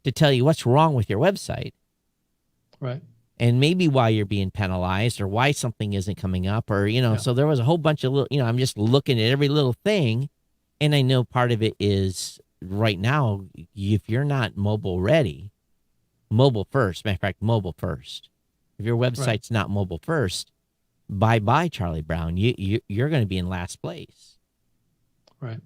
to tell you what's wrong with your website. Right. And maybe why you're being penalized or why something isn't coming up or, so there was a whole bunch of little, I'm just looking at every little thing. And I know part of it is right now, if you're not mobile ready, mobile first, matter of fact, mobile first. If your website's not mobile first, bye-bye, Charlie Brown. You're going to be in last place. Right.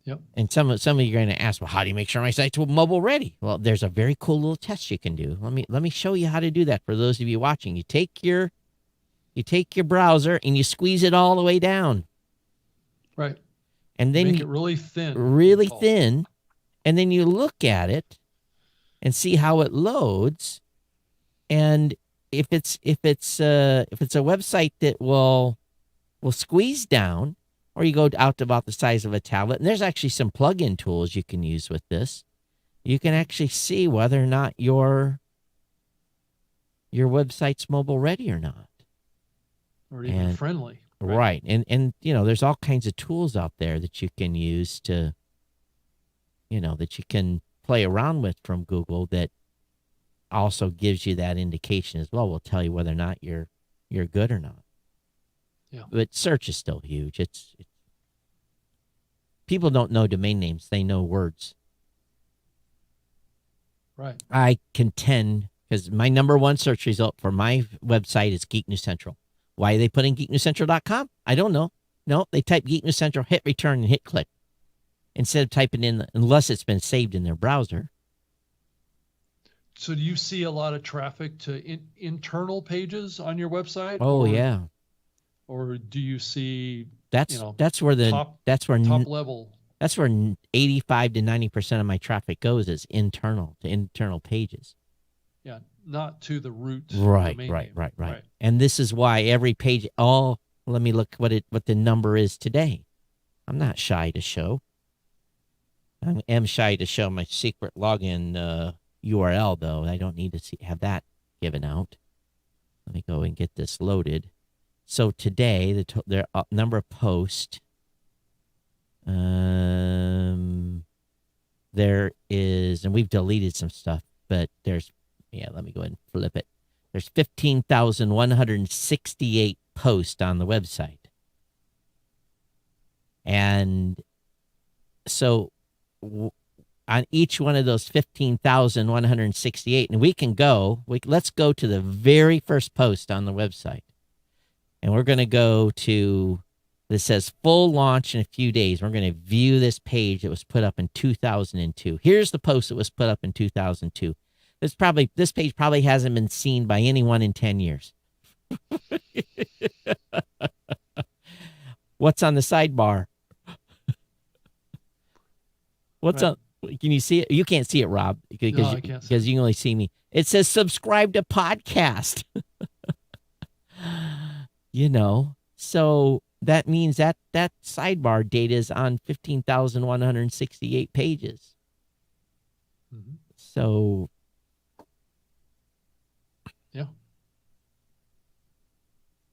Yep. And some of you are going to ask, well, how do you make sure my site's mobile ready? Well, there's a very cool little test you can do. Let me show you how to do that for those of you watching. You take your browser and you squeeze it all the way down. Right. And then make it really thin. Really thin. And then you look at it and see how it loads. And if it's a website that will squeeze down, or you go out to about the size of a tablet, and there's actually some plug-in tools you can use with this, you can actually see whether or not your website's mobile ready or not, or even friendly. Right, and there's all kinds of tools out there that you can use to, that you can play around with from Google that also gives you that indication as well. Will tell you whether or not you're good or not. Yeah. But search is still huge. It's people don't know domain names; they know words. Right. I contend because my number one search result for my website is Geek News Central. Why are they putting geeknewscentral.com? I don't know. No, they type Geek News Central, hit return, and hit click instead of typing in unless it's been saved in their browser. So do you see a lot of traffic to internal pages on your website? Oh, yeah. Or do you see that's where top level? That's where 85 to 90% of my traffic goes is internal pages. Yeah, not to the root. Right. And this is why every page. Let me look what the number is today. I'm not shy to show. I am shy to show my secret login URL, though. I don't need to have that given out. Let me go and get this loaded. So today, the number of posts, there is, and we've deleted some stuff, but let me go ahead and flip it. There's 15,168 posts on the website. And so on each one of those 15,168. And let's go to the very first post on the website. And we're going to go to, this says full launch in a few days. We're going to view this page that was put up in 2002. Here's the post that was put up in 2002. This page probably hasn't been seen by anyone in 10 years. What's on the sidebar? What's Right. on? Can you see it? You can't see it, Rob, because No, I can't see because you can only see me. It says subscribe to podcast. So that means that sidebar data is on 15,168 pages. Mhm. So Yeah.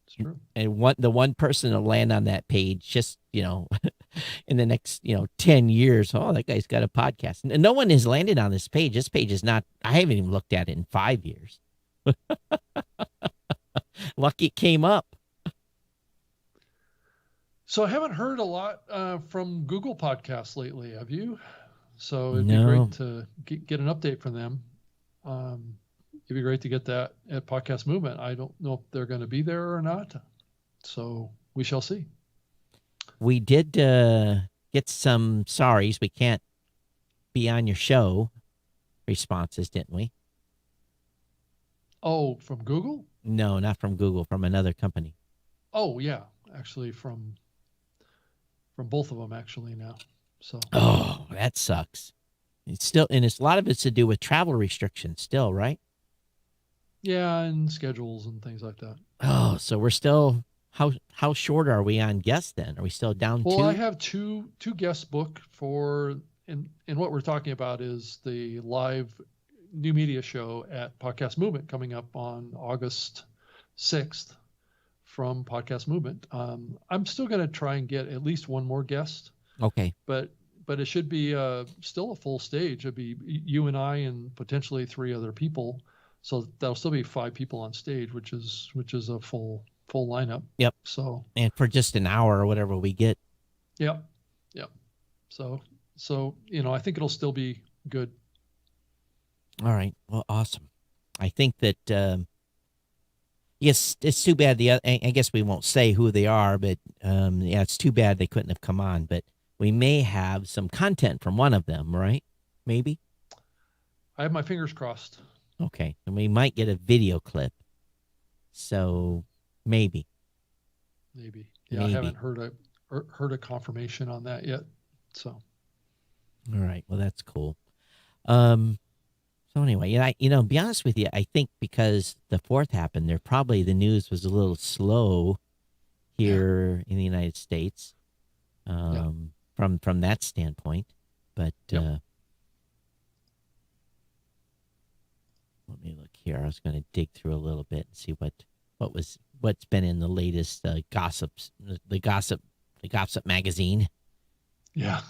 It's true. and the one person to land on that page just in the next 10 years, oh, that guy's got a podcast. And no one has landed on this page. This page is not, I haven't even looked at it in 5 years. Lucky it came up. So I haven't heard a lot from Google Podcasts lately. Have you? So it'd be No. great to get an update from them. It'd be great to get that at Podcast Movement. I don't know if they're going to be there or not. So we shall see. We did get some sorries. We can't be on your show responses, didn't we? Oh, from Google? No, not from Google, from another company. Oh, yeah. Actually, from both of them actually now. So Oh, that sucks. It's a lot of it's to do with travel restrictions still, right? yeah, and schedules and things like that. Oh, so we're still, how short are we on guests then? Are we still down Well, two? I have two guests booked for, and what we're talking about is the live new media show at Podcast Movement coming up on August 6th from Podcast Movement. I'm still going to try and get at least one more guest, Okay. but it should be still a full stage. It'd be you and I and potentially 3 other people. So that'll still be 5 people on stage, which is a full lineup. Yep. So And for just an hour or whatever we get. Yep. So I think it'll still be good. All right. Well, awesome. I think that, yes, it's too bad. I guess we won't say who they are, but yeah, it's too bad they couldn't have come on. But we may have some content from one of them, right? Maybe. I have my fingers crossed. Okay. And we might get a video clip. So maybe. Maybe. Yeah, Maybe. I haven't heard a confirmation on that yet. So All right. Well, that's cool. So anyway, to be honest with you, I think because the 4th happened, the news was a little slow here in the United States, from that standpoint. But Yep. let me look here. I was going to dig through a little bit and see what's been in the latest gossips, the gossip magazine, yeah.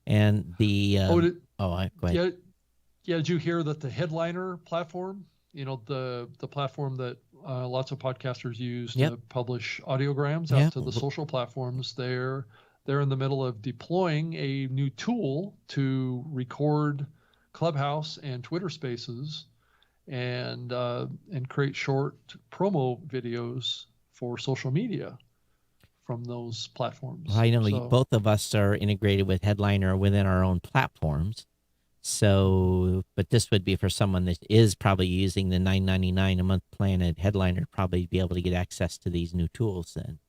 and the go ahead. Yeah. Did you hear that the Headliner platform, the platform that lots of podcasters use Yep. to publish audiograms Yeah. out to the social platforms, they're in the middle of deploying a new tool to record Clubhouse and Twitter Spaces and create short promo videos for social media from those platforms. Well, I know So- both of us are integrated with Headliner within our own platforms. So, but this would be for someone that is probably using the $9.99 a month plan at Headliner, probably be able to get access to these new tools then.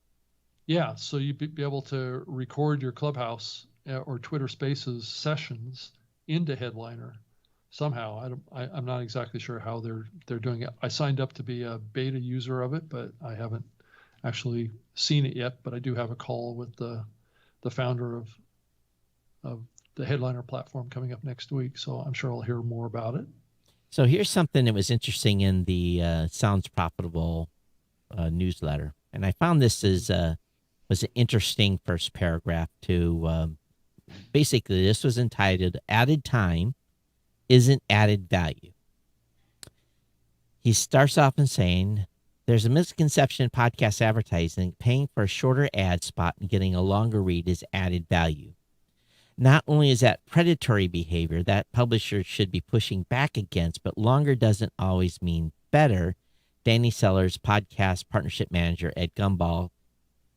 Yeah, so you'd be able to record your Clubhouse or Twitter Spaces sessions into Headliner somehow. I'm not exactly sure how they're doing it. I signed up to be a beta user of it, but I haven't actually seen it yet. But I do have a call with the founder of the Headliner platform coming up next week, so I'm sure I'll hear more about it. So here's something that was interesting in the Sounds Profitable newsletter, and I found this was an interesting first paragraph to basically this was entitled "Added Time Isn't Added Value." He starts off in saying, "There's a misconception in podcast advertising paying for a shorter ad spot and getting a longer read is added value. Not only is that predatory behavior that publishers should be pushing back against, but longer doesn't always mean better. Danny Sellers, podcast partnership manager at Gumball,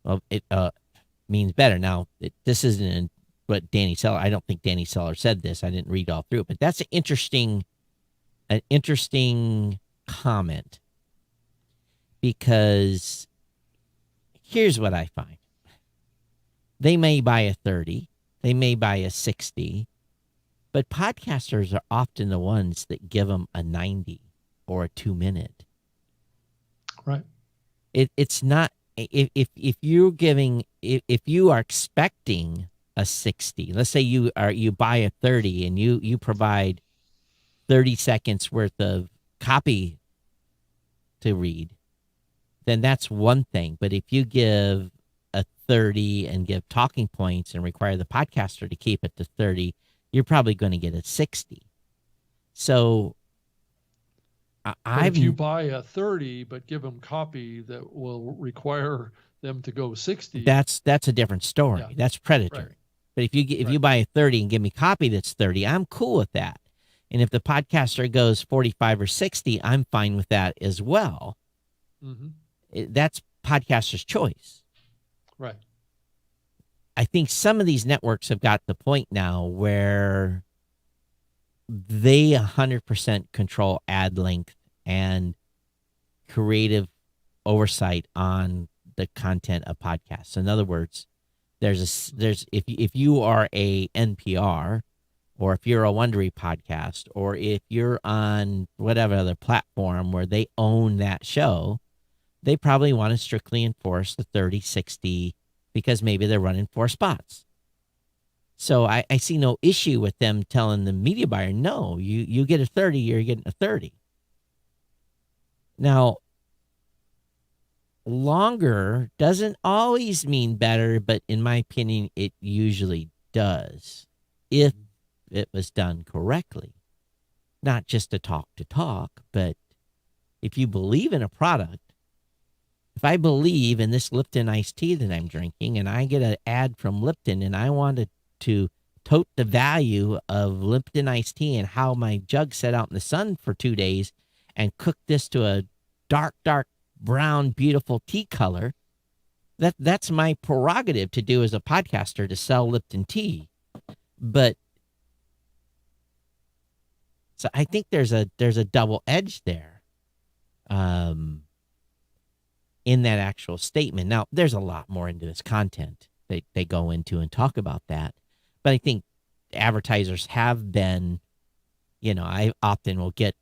well, it means better. Now, this isn't what Danny Sellers, I don't think Danny Sellers said this. I didn't read all through it, but that's an interesting comment, because here's what I find. They may buy a 30, they may buy a 60, but podcasters are often the ones that give them a 90 or a 2-minute. Right. It's not, if you're giving, if you are expecting a 60, let's say you buy a 30 and you provide 30 seconds worth of copy to read, then that's one thing. But if you give a 30 and give talking points and require the podcaster to keep it to 30, you're probably going to get a 60. So If you buy a 30 but give them copy that will require them to go 60, that's a different story. Yeah. That's predatory. Right. But if you buy a 30 and give me copy that's 30, I'm cool with that. And if the podcaster goes 45 or 60, I'm fine with that as well. Mm-hmm. That's podcaster's choice. Right. I think some of these networks have got the point now where they 100% control ad length and creative oversight on the content of podcasts. In other words, there's if you are a NPR, or if you're a Wondery podcast, or if you're on whatever other platform where they own that show, they probably want to strictly enforce the 30, 60, because maybe they're running 4 spots. So I see no issue with them telling the media buyer, no, you get a 30, you're getting a 30. Now, longer doesn't always mean better, but in my opinion, it usually does, if it was done correctly. Not just to talk, but if you believe in a product, if I believe in this Lipton iced tea that I'm drinking and I get an ad from Lipton and I wanted to tote the value of Lipton iced tea and how my jug sat out in the sun for 2 days and cook this to a dark brown, beautiful tea color, that's my prerogative to do as a podcaster, to sell Lipton tea. But so I think there's a double edge there in that actual statement. Now, there's a lot more into this content that they go into and talk about that. But I think advertisers have been, I often will get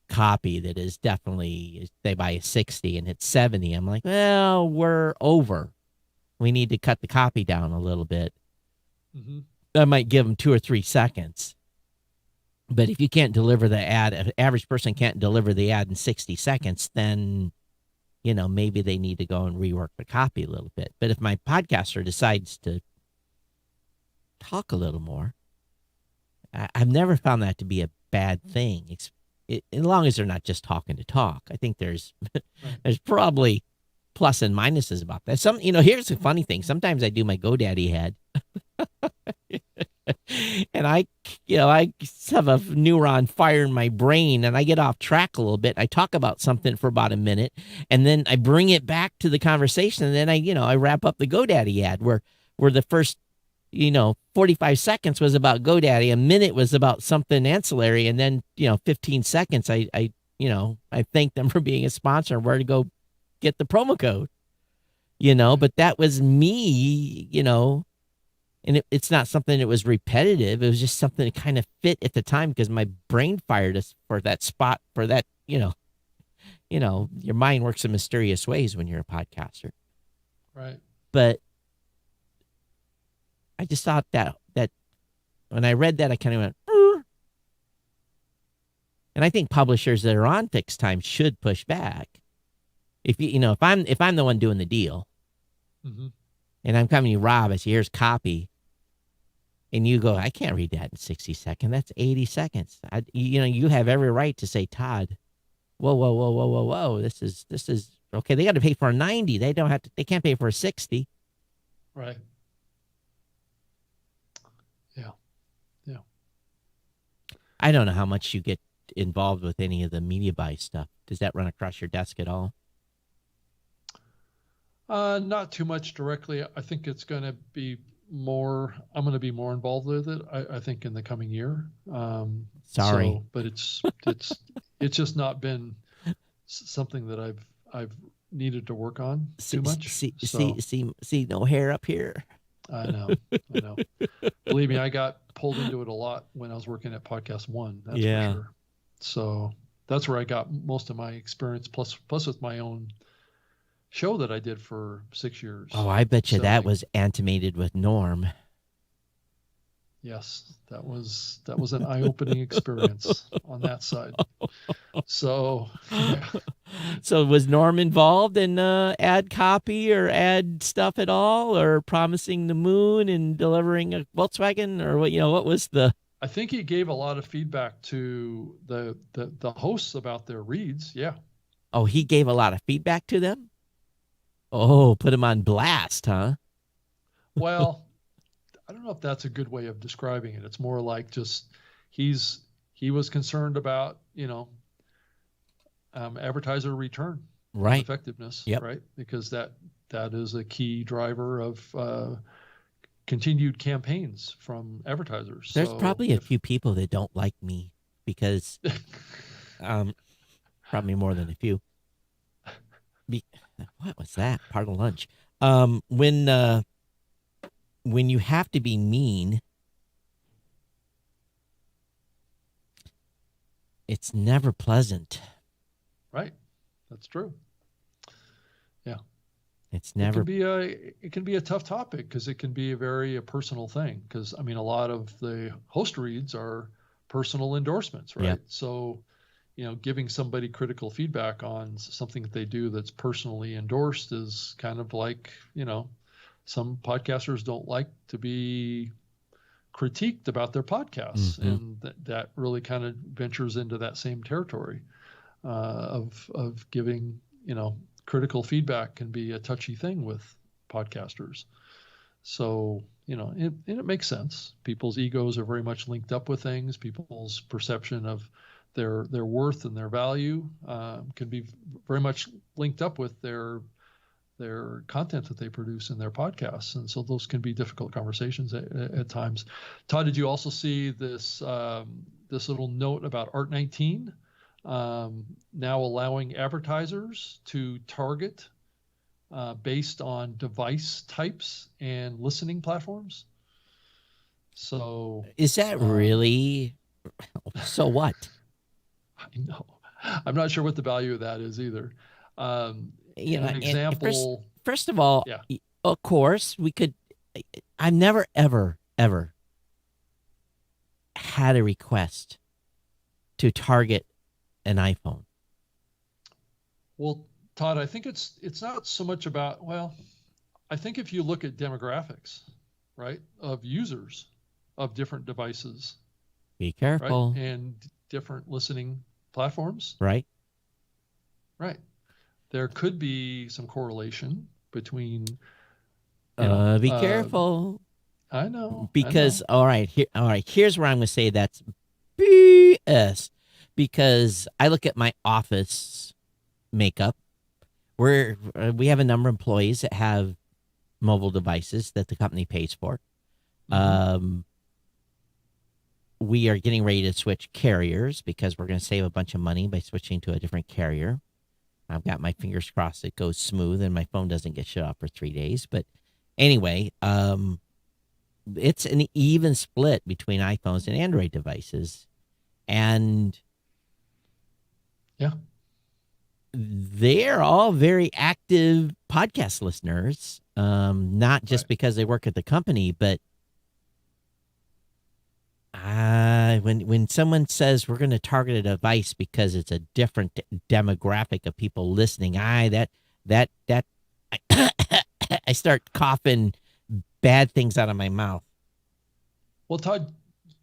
copy that is definitely, they buy a 60 and it's 70. I'm like, well, we're over. We need to cut the copy down a little bit. Mm-hmm. I might give them 2 or 3 seconds. But if you can't deliver the ad, an average person can't deliver the ad in 60 seconds, then, maybe they need to go and rework the copy a little bit. But if my podcaster decides to talk a little more, I've never found that to be a bad thing. As long as they're not just talking to talk. I think there's probably plus and minuses about that. Here's the funny thing. Sometimes I do my GoDaddy ad. And I have a neuron fire in my brain and I get off track a little bit. I talk about something for about a minute and then I bring it back to the conversation. And then I wrap up the GoDaddy ad where the first, 45 seconds was about GoDaddy. A minute was about something ancillary. And then, 15 seconds, I thank them for being a sponsor and where to go get the promo code, but that was me, and it's not something that was repetitive. It was just something that kind of fit at the time because my brain fired us for that spot, for that, your mind works in mysterious ways when you're a podcaster. Right. But I just thought that when I read that, I kind of went, and I think publishers that are on fixed time should push back. If if I'm the one doing the deal, Mm-hmm. and I'm coming to you, Rob, I say, here's copy. And you go, I can't read that in 60 seconds. That's 80 seconds. You have every right to say, Todd, whoa. This is okay. They got to pay for a 90. They can't pay for a 60. Right. Yeah. I don't know how much you get involved with any of the media buy stuff. Does that run across your desk at all? Not too much directly. I think it's going to be more. I'm going to be more involved with it. I think in the coming year. Sorry. But it's just not been something that I've needed to work on too much. See, no hair up here. I know. Believe me, I got pulled into it a lot when I was working at Podcast One. That's Yeah. for sure. So that's where I got most of my experience, plus with my own show that I did for 6 years. Oh, I bet you that selling. was animated with Norm. Yes, that was an eye-opening experience on that side. So, yeah. So was Norm involved in ad copy or ad stuff at all, or promising the moon and delivering a Volkswagen, or what? What was the? I think he gave a lot of feedback to the hosts about their reads. Yeah. Oh, he gave a lot of feedback to them. Oh, put him on blast, huh? Well, I don't know if that's a good way of describing it. It's more like just he was concerned about, advertiser return Right. effectiveness, Yep. right? Because that is a key driver of continued campaigns from advertisers. There's So probably a if- few people that don't like me because, probably more than a few. What was that? Part of lunch. When you have to be mean, it's never pleasant. Right. That's true. It's It never. can be a tough topic because it can be a very personal thing. Because I mean, a lot of the host reads are personal endorsements, right? Yep. So, giving somebody critical feedback on something that they do that's personally endorsed is kind of like, some podcasters don't like to be critiqued about their podcasts, Mhm. and that really kind of ventures into that same territory of giving, critical feedback can be a touchy thing with podcasters. So, and it makes sense. People's egos are very much linked up with things. People's perception of their worth and their value can be very much linked up with their content that they produce in their podcasts. And so those can be difficult conversations at times. Todd, did you also see this this little note about Art19 now allowing advertisers to target based on device types and listening platforms? So Is that really? So what? I know. I'm not sure what the value of that is either. An and example. First of all, Yeah. of course, we could. I've never, ever, ever had a request to target an iPhone. Well, Todd, I think it's not so much about, I think if you look at demographics, right, of users of different devices, Be right, careful, and different listening platforms, right? right, there could be some correlation between, Be careful. I know, Because all right, here's where I'm going to say that's BS. Because I look at my office makeup, where we have a number of employees that have mobile devices that the company pays for. We are getting ready to switch carriers because we're going to save a bunch of money by switching to a different carrier. I've got my fingers crossed it goes smooth and my phone doesn't get shut off for 3 days. But anyway, it's an even split between iPhones and Android devices. And Yeah. they're all very active podcast listeners, not just Right. because they work at the company, but when someone says we're going to target a device because it's a different demographic of people listening, I start coughing bad things out of my mouth. Well, Todd,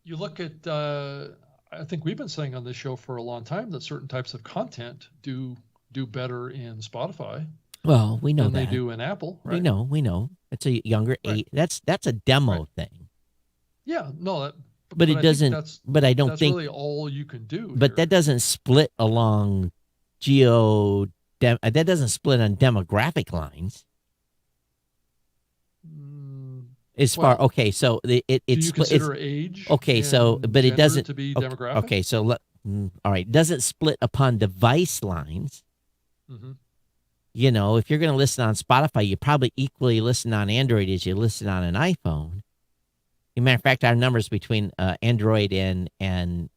you look at, I think we've been saying on this show for a long time that certain types of content do better in Spotify Well, we know than that. they do in Apple, right? We know. It's a younger Right. age. That's a demo thing. Yeah, no, But I it think doesn't. That's But I don't that's think. really all you can do. But here. that doesn't split along that doesn't split on demographic lines. Mm, As far well, okay, so it do you split. consider age Okay, so and but it gender doesn't. to be Okay, demographic? okay so all right, it doesn't split upon device lines. Hmm. You know, if you're going to listen on Spotify, you probably equally listen on Android as you listen on an iPhone. As a matter of fact, our numbers between Android and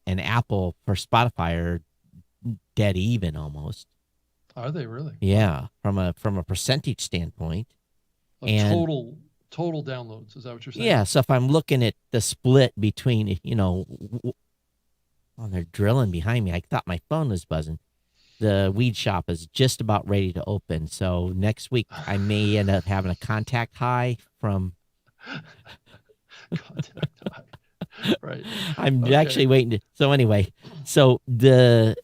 Apple for Spotify are dead even almost. Are they really? Yeah, from a percentage standpoint. Of And total downloads. Is that what you're saying? yeah, so if I'm looking at the split between, oh, they're drilling behind me. I thought my phone was buzzing. The weed shop is just about ready to open. So next week I may end up having a contact high from. Contact high. Right. I'm Okay. actually waiting to. So anyway, so the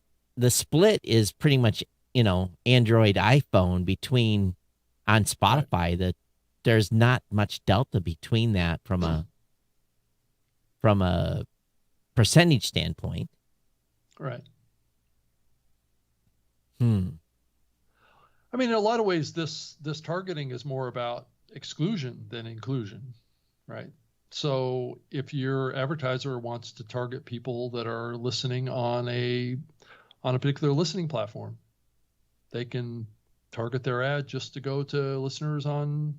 split is pretty much Android iPhone between on Spotify. That there's not much delta between that from a percentage standpoint. Right. I mean, in a lot of ways, this targeting is more about exclusion than inclusion, right? So if your advertiser wants to target people that are listening on a particular listening platform, they can target their ad just to go to listeners on,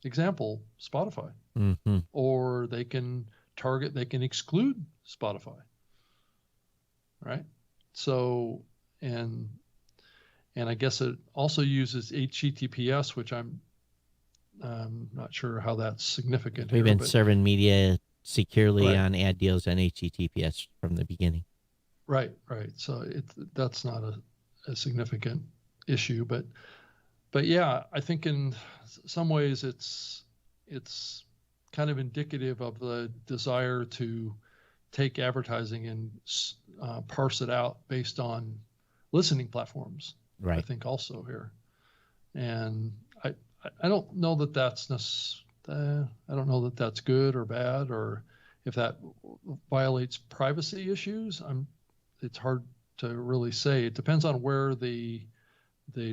example, Spotify, or they can exclude Spotify, right? So and I guess it also uses HTTPS, which I'm not sure how that's significant. We've been serving media securely on ad deals on HTTPS from the beginning. Right. So that's not a significant issue, but yeah, I think in some ways it's kind of indicative of the desire to take advertising and parse it out based on listening platforms. Right. I think also here, and I don't know that that's I don't know that that's good or bad, or if that violates privacy issues. It's hard to really say. It depends on where the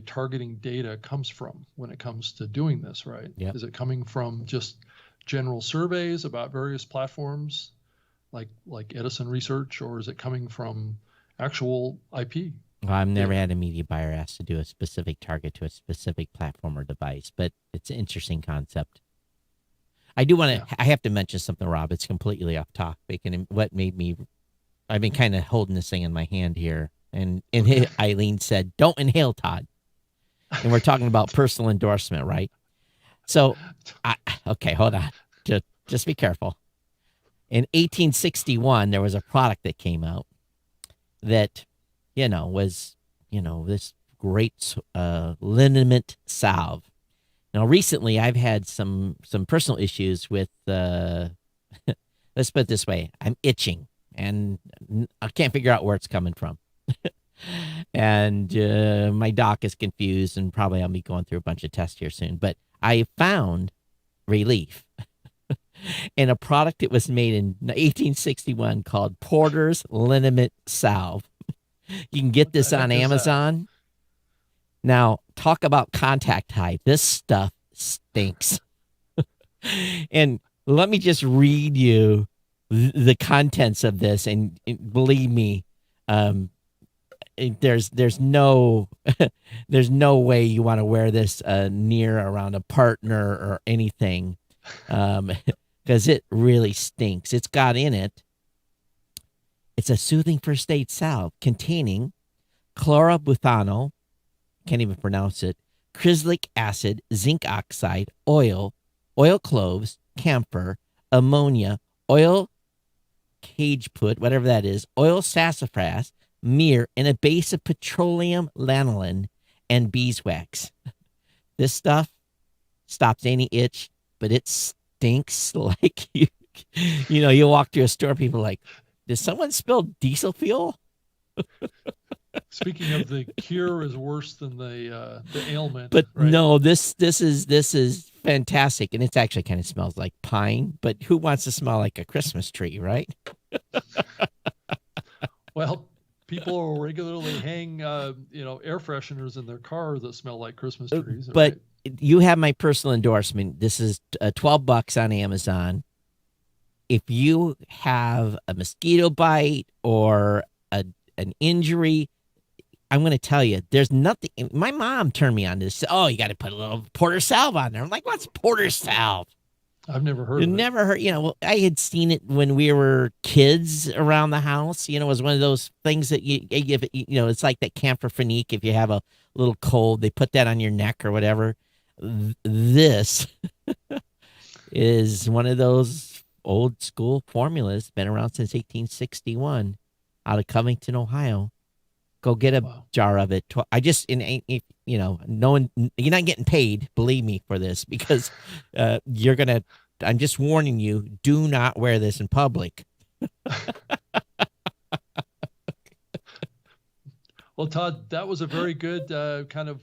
targeting data comes from when it comes to doing this, right? Yep. Is it coming from just general surveys about various platforms like Edison Research, or is it coming from actual IP? Well, I've never had a media buyer ask to do a specific target to a specific platform or device, but it's an interesting concept. I do want to, I have to mention something, Rob. It's completely off topic. And what made me, I've been kind of holding this thing in my hand here. And Eileen said, don't inhale, Todd. And we're talking about personal endorsement, right? So, okay, hold on. Just be careful. In 1861, there was a product that came out that, was, this great liniment salve. Now, recently, I've had some personal issues with, let's put it this way. I'm itching, and I can't figure out where it's coming from. And my doc is confused, and probably I'll be going through a bunch of tests here soon. But I found relief in a product that was made in 1861 called Porter's Liniment Salve. You can get this on Amazon. Now, talk about contact high. This stuff stinks. And let me just read you the contents of this. And believe me, there's no there's no way you want to wear this near around a partner or anything, because it really stinks. It's got in it. It's a soothing first aid salve containing chlorobuthano, can't even pronounce it, chrysalic acid, zinc oxide, oil cloves, camphor, ammonia, oil cageput, whatever that is, oil sassafras, myrrh, and a base of petroleum lanolin and beeswax. This stuff stops any itch, but it stinks like you walk through a store, people are like, did someone spill diesel fuel? Speaking of, the cure is worse than the ailment. But right? no, this is fantastic, and it actually kind of smells like pine. But who wants to smell like a Christmas tree, right? Well, people regularly hang, air fresheners in their car that smell like Christmas trees. But right? you have my personal endorsement. This is $12 on Amazon. If you have a mosquito bite or an injury, I'm going to tell you, there's nothing. My mom turned me on to this. Oh, you got to put a little Porter salve on there. I'm like, what's Porter salve? I've never heard You of it. never heard, well, I had seen it when we were kids around the house. It was one of those things that you give, it's like that camphorphenique. If you have a little cold, they put that on your neck or whatever. This is one of those old school formulas, been around since 1861 out of Covington, Ohio. Go get a Wow. jar of it. No one, you're not getting paid, believe me, for this, because I'm just warning you, do not wear this in public. Well, Todd, that was a very good kind of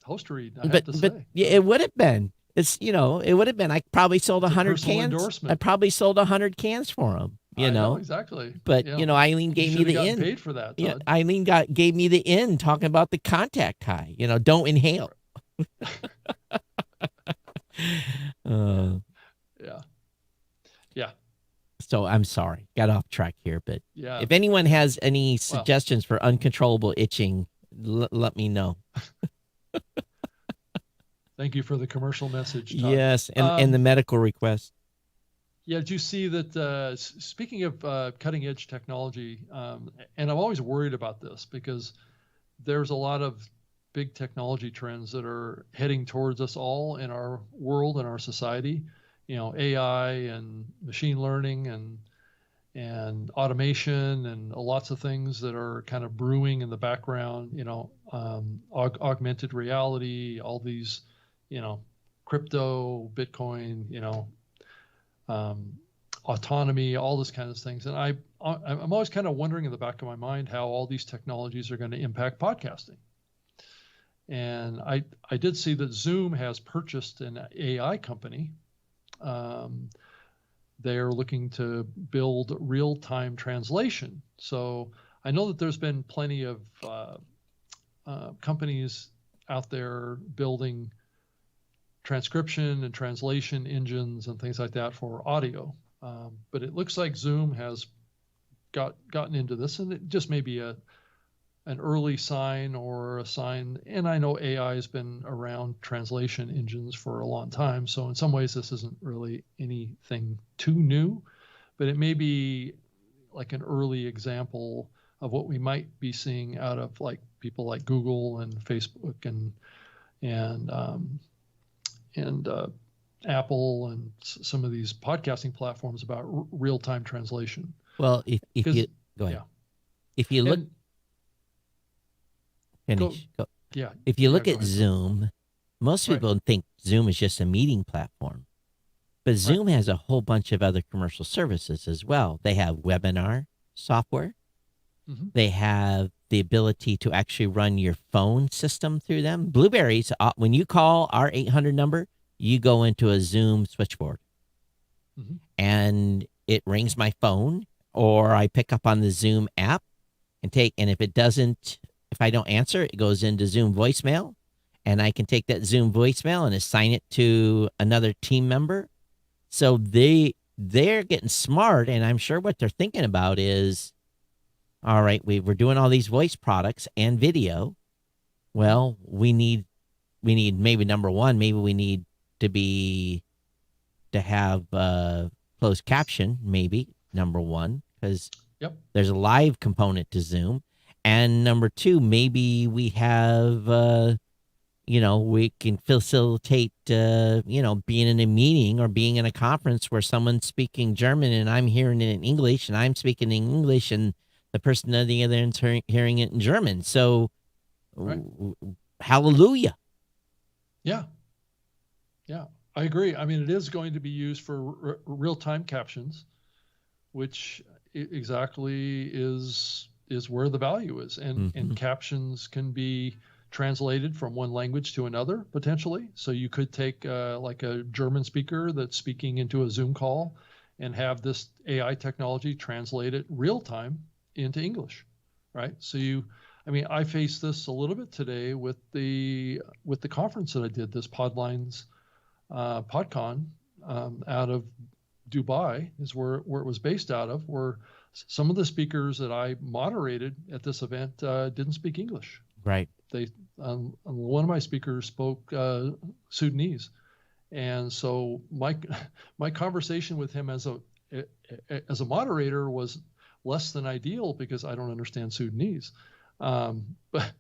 host read, I have to But say. yeah, it would have been. It would have been. I probably sold It's a 100 personal cans. endorsement. I probably sold 100 cans for them, I know, exactly. But, Yeah. Eileen You gave me should have the gotten in. paid for that, Yeah, Todd. Eileen gave me the in talking about the contact high. Don't inhale. Uh, Yeah. Yeah. so I'm sorry, got off track here. But Yeah. if anyone has any suggestions for uncontrollable itching, let me know. Thank you for the commercial message, Todd. Yes, and the medical request. Yeah, did you see that? Speaking of cutting edge technology, and I'm always worried about this because there's a lot of big technology trends that are heading towards us all in our world and our society. AI and machine learning and automation and lots of things that are kind of brewing in the background. Augmented reality, all these, crypto, Bitcoin, autonomy, all this kind of things. And I'm always kind of wondering in the back of my mind how all these technologies are going to impact podcasting. And I did see that Zoom has purchased an AI company. They're looking to build real-time translation. So I know that there's been plenty of companies out there building transcription and translation engines and things like that for audio. But it looks like Zoom has gotten into this, and it just may be an early sign or a sign. And I know AI has been around translation engines for a long time. So in some ways, this isn't really anything too new, but it may be like an early example of what we might be seeing out of like people like Google and Facebook and Apple and some of these podcasting platforms about real-time translation. Well, if you go ahead, yeah. If you look, And finish. Go. yeah, If you look go at ahead. Zoom, most Right. people think Zoom is just a meeting platform, but Zoom has a whole bunch of other commercial services as well. They have webinar software. Mhm. They have the ability to actually run your phone system through them. Blueberries, when you call our 800 number, you go into a Zoom switchboard, Mhm. and it rings my phone, or I pick up on the Zoom app and if I don't answer, it goes into Zoom voicemail, and I can take that Zoom voicemail and assign it to another team member. So they're getting smart, and I'm sure what they're thinking about is, all right, we're doing all these voice products and video. Well, we need maybe number one, maybe we need to have closed caption, maybe number one, because Yep. there's a live component to Zoom. And number two, maybe we have, we can facilitate, being in a meeting or being in a conference where someone's speaking German and I'm hearing it in English and I'm speaking in English and the person on the other end's hearing it in German. So, Right. Hallelujah. Yeah. Yeah, I agree. I mean, it is going to be used for real-time captions, which exactly is where the value is. And Mhm. captions can be translated from one language to another potentially. So you could take like a German speaker that's speaking into a Zoom call and have this AI technology translate it real time into English, right? So I faced this a little bit today with the conference that I did, this Podlines PodCon out of Dubai is where it was based out of, where some of the speakers that I moderated at this event didn't speak English. Right. They one of my speakers spoke Sudanese, and so my conversation with him as a moderator was less than ideal because I don't understand Sudanese, but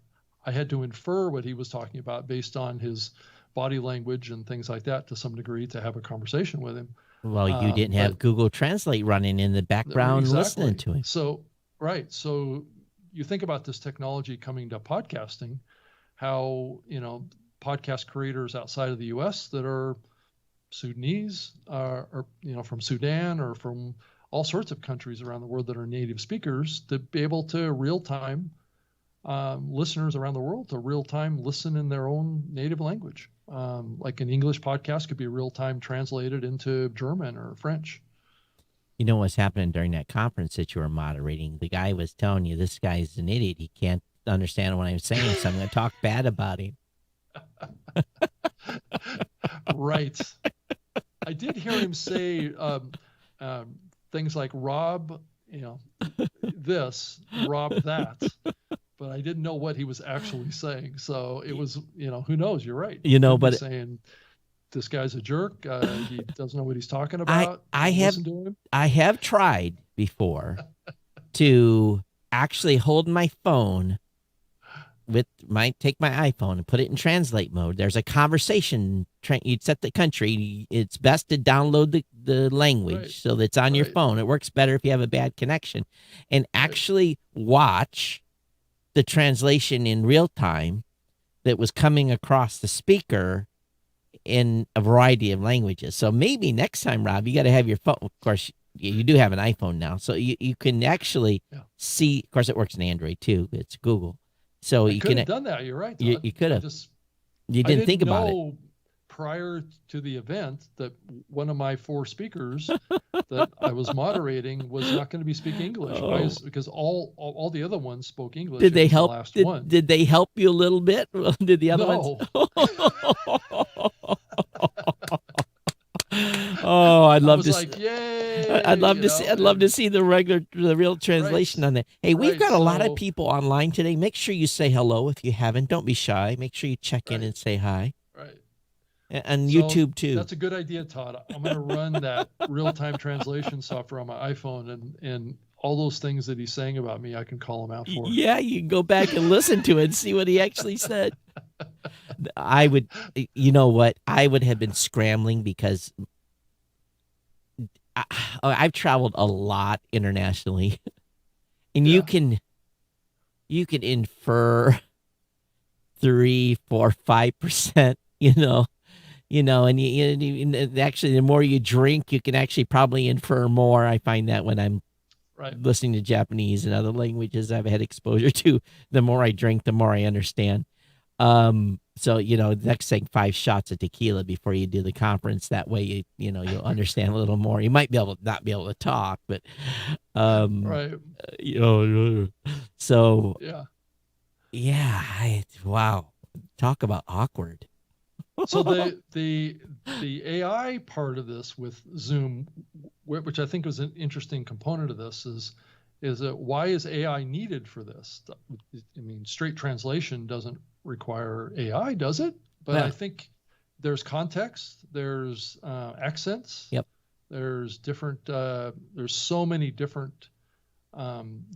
I had to infer what he was talking about based on his body language and things like that to some degree to have a conversation with him. Well, you didn't have Google Translate running in the background listening to him. So you think about this technology coming to podcasting, how, podcast creators outside of the U.S. that are Sudanese or, from Sudan or from all sorts of countries around the world that are native speakers, to be able to real-time listeners around the world to real-time listen in their own native language. Like an English podcast could be real-time translated into German or French. You know what's happening during that conference that you were moderating? The guy was telling you, this guy's an idiot. He can't understand what I'm saying, so I'm going to talk bad about him. Right. I did hear him say things like rob, this, rob that, but I didn't know what he was actually saying. So it was, who knows? You're right. But saying this guy's a jerk. He doesn't know what he's talking about. I have tried before to actually hold my phone take my iPhone and put it in translate mode. There's a conversation. You'd set the country. It's best to download the language so that it's on your phone. It works better if you have a bad connection, and actually watch the translation in real time that was coming across the speaker in a variety of languages. So maybe next time, Rob, you got to have your phone. Of course, you do have an iPhone now, so you can actually see. Of course, it works in Android too. It's Google. So you could have done that. You're right. You could have. You didn't think about it prior to the event that one of my 4 speakers that I was moderating was not going to be speaking English. Because all the other ones spoke English. Did they help? The last one. Did they help you a little bit? Did the other ones? Oh, I'd love to. Like, yay! I'd love to see. I'd love to see the real translation on that. Hey, we've got a lot of people online today. Make sure you say hello if you haven't. Don't be shy. Make sure you check in and say hi. Right. And YouTube too. That's a good idea, Todd. I'm going to run that real-time translation software on my iPhone, and all those things that he's saying about me, I can call him out for. Yeah, you can go back and listen to it and see what he actually said. I would, I would have been scrambling because I've traveled a lot internationally, and you can infer 3, 4, 5%, and actually the more you drink, you can actually probably infer more. I find that when I'm listening to Japanese and other languages I've had exposure to, the more I drink, the more I understand. So, next thing, 5 shots of tequila before you do the conference. That way, you'll understand a little more. You might not be able to talk, but, so wow. Talk about awkward. So the AI part of this with Zoom, which I think was an interesting component of this, is that why is AI needed for this? I mean, straight translation doesn't require AI, does it? But I think there's context, there's accents. Yep. There's different. There's so many different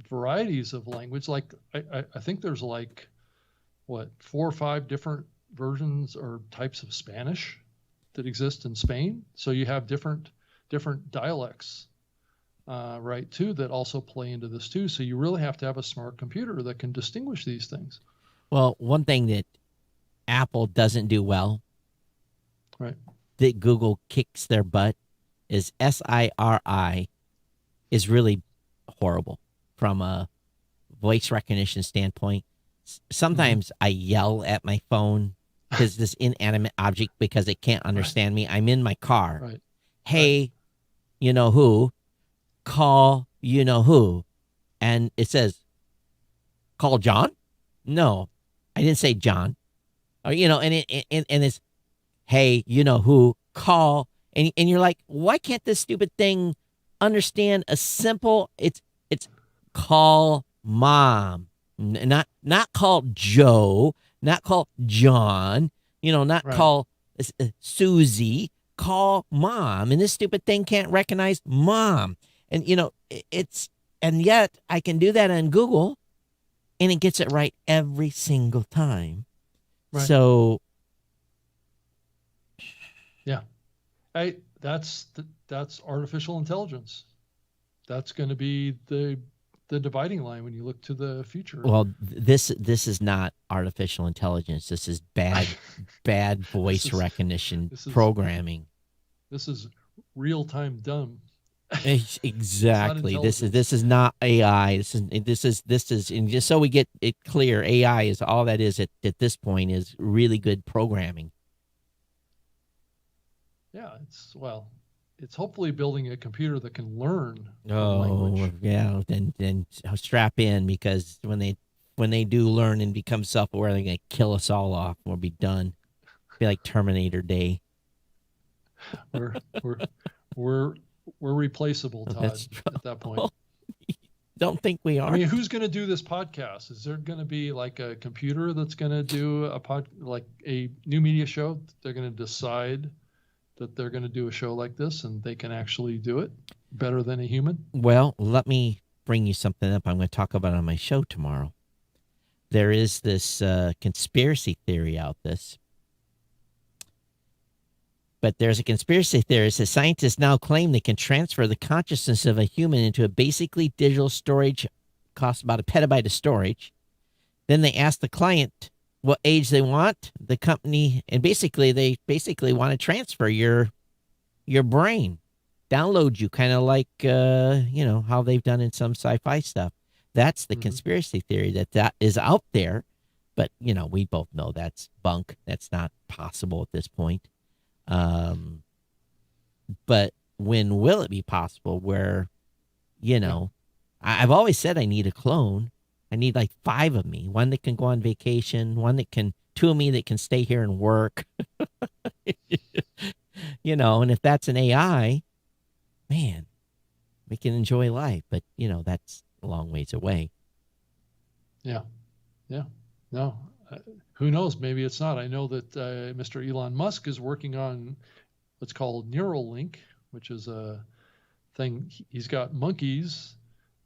varieties of language. Like I think there's 4 or 5 different versions or types of Spanish that exist in Spain. So you have different dialects, too, that also play into this too. So you really have to have a smart computer that can distinguish these things. Well, one thing that Apple doesn't do well, that Google kicks their butt, is Siri is really horrible from a voice recognition standpoint. Sometimes I yell at my phone because this inanimate object because it can't understand me. I'm in my car. Right. Hey, you know who? Call you know who, and it says, "Call John." No, I didn't say John. Or and it's, hey, you know who? Call, and you're like, why can't this stupid thing understand a simple? It's call mom, not call Joe, not call John, not Right. call Susie, call mom, and this stupid thing can't recognize mom, and and yet I can do that on Google, and it gets it right every single time. Right. So Yeah. That's artificial intelligence. That's going to be the dividing line when you look to the future. well, this is not artificial intelligence. This is bad voice is- recognition this is- programming. This is real-time dumb. Exactly. This intelligence. is not AI. This is and just so we get it clear, AI is all that is at this point is really good programming. Yeah, it's hopefully building a computer that can learn the Oh, language. yeah. Then strap in because when they do learn and become self-aware, they're gonna kill us all off. We'll be done. Be like Terminator Day. We're we're replaceable, Todd, That's at that point. Don't think we are. I mean, who's going to do this podcast? Is there going to be like a computer that's going to do like a new media show? They're going to decide that they're going to do a show like this, and they can actually do it better than a human. Well, let me bring you something up I'm going to talk about on my show tomorrow. There is this conspiracy theory out this. But there's a conspiracy theorist that scientists now claim they can transfer the consciousness of a human into a basically digital storage, costs about a petabyte of storage. Then they ask the client what age they want, the company, and they want to transfer your brain, download you, kind of like how they've done in some sci-fi stuff. That's the conspiracy theory that is out there, but we both know that's bunk. That's not possible at this point. But when will it be possible where, I've always said I need a clone. I need like 5 of me, one that can go on vacation, 2 of me that can stay here and work, and if that's an AI, man, we can enjoy life, but that's a long ways away. Yeah. No, who knows? Maybe it's not. I know that Mr. Elon Musk is working on what's called Neuralink, which is a thing. He's got monkeys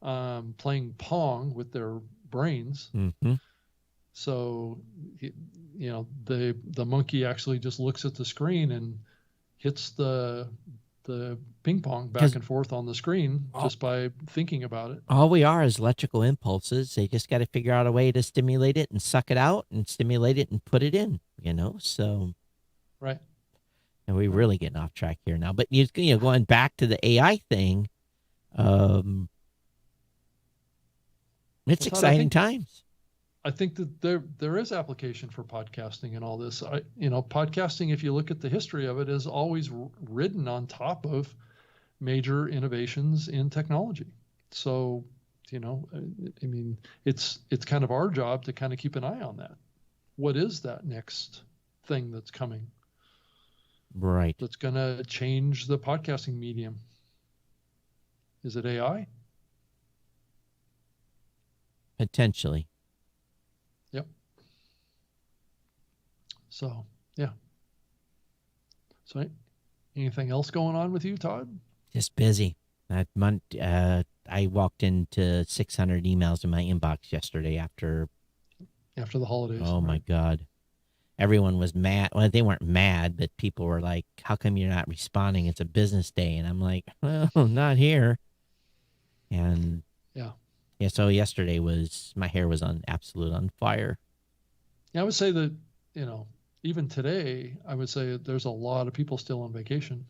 playing Pong with their brains. Mm-hmm. So, the monkey actually just looks at the screen and hits the ping pong back and forth on the screen just by thinking about it. All we are is electrical impulses. They just got to figure out a way to stimulate it and suck it out and stimulate it and put it in, so. Right. And we're really getting off track here now, but going back to the AI thing, it's exciting times. I think that there is application for podcasting and all this. Podcasting, if you look at the history of it, is always ridden on top of major innovations in technology. So, I mean, it's kind of our job to kind of keep an eye on that. What is that next thing that's coming? Right. That's going to change the podcasting medium. Is it AI? Potentially. Yep. So, yeah. So, anything else going on with you, Todd? Just busy. That month, I walked into 600 emails in my inbox yesterday after the holidays. Oh my God. Everyone was mad. Well, they weren't mad, but people were like, how come you're not responding? It's a business day. And I'm like, well, not here. And yeah, so yesterday my hair was on fire. Yeah, I would say that, even today, I would say that there's a lot of people still on vacation.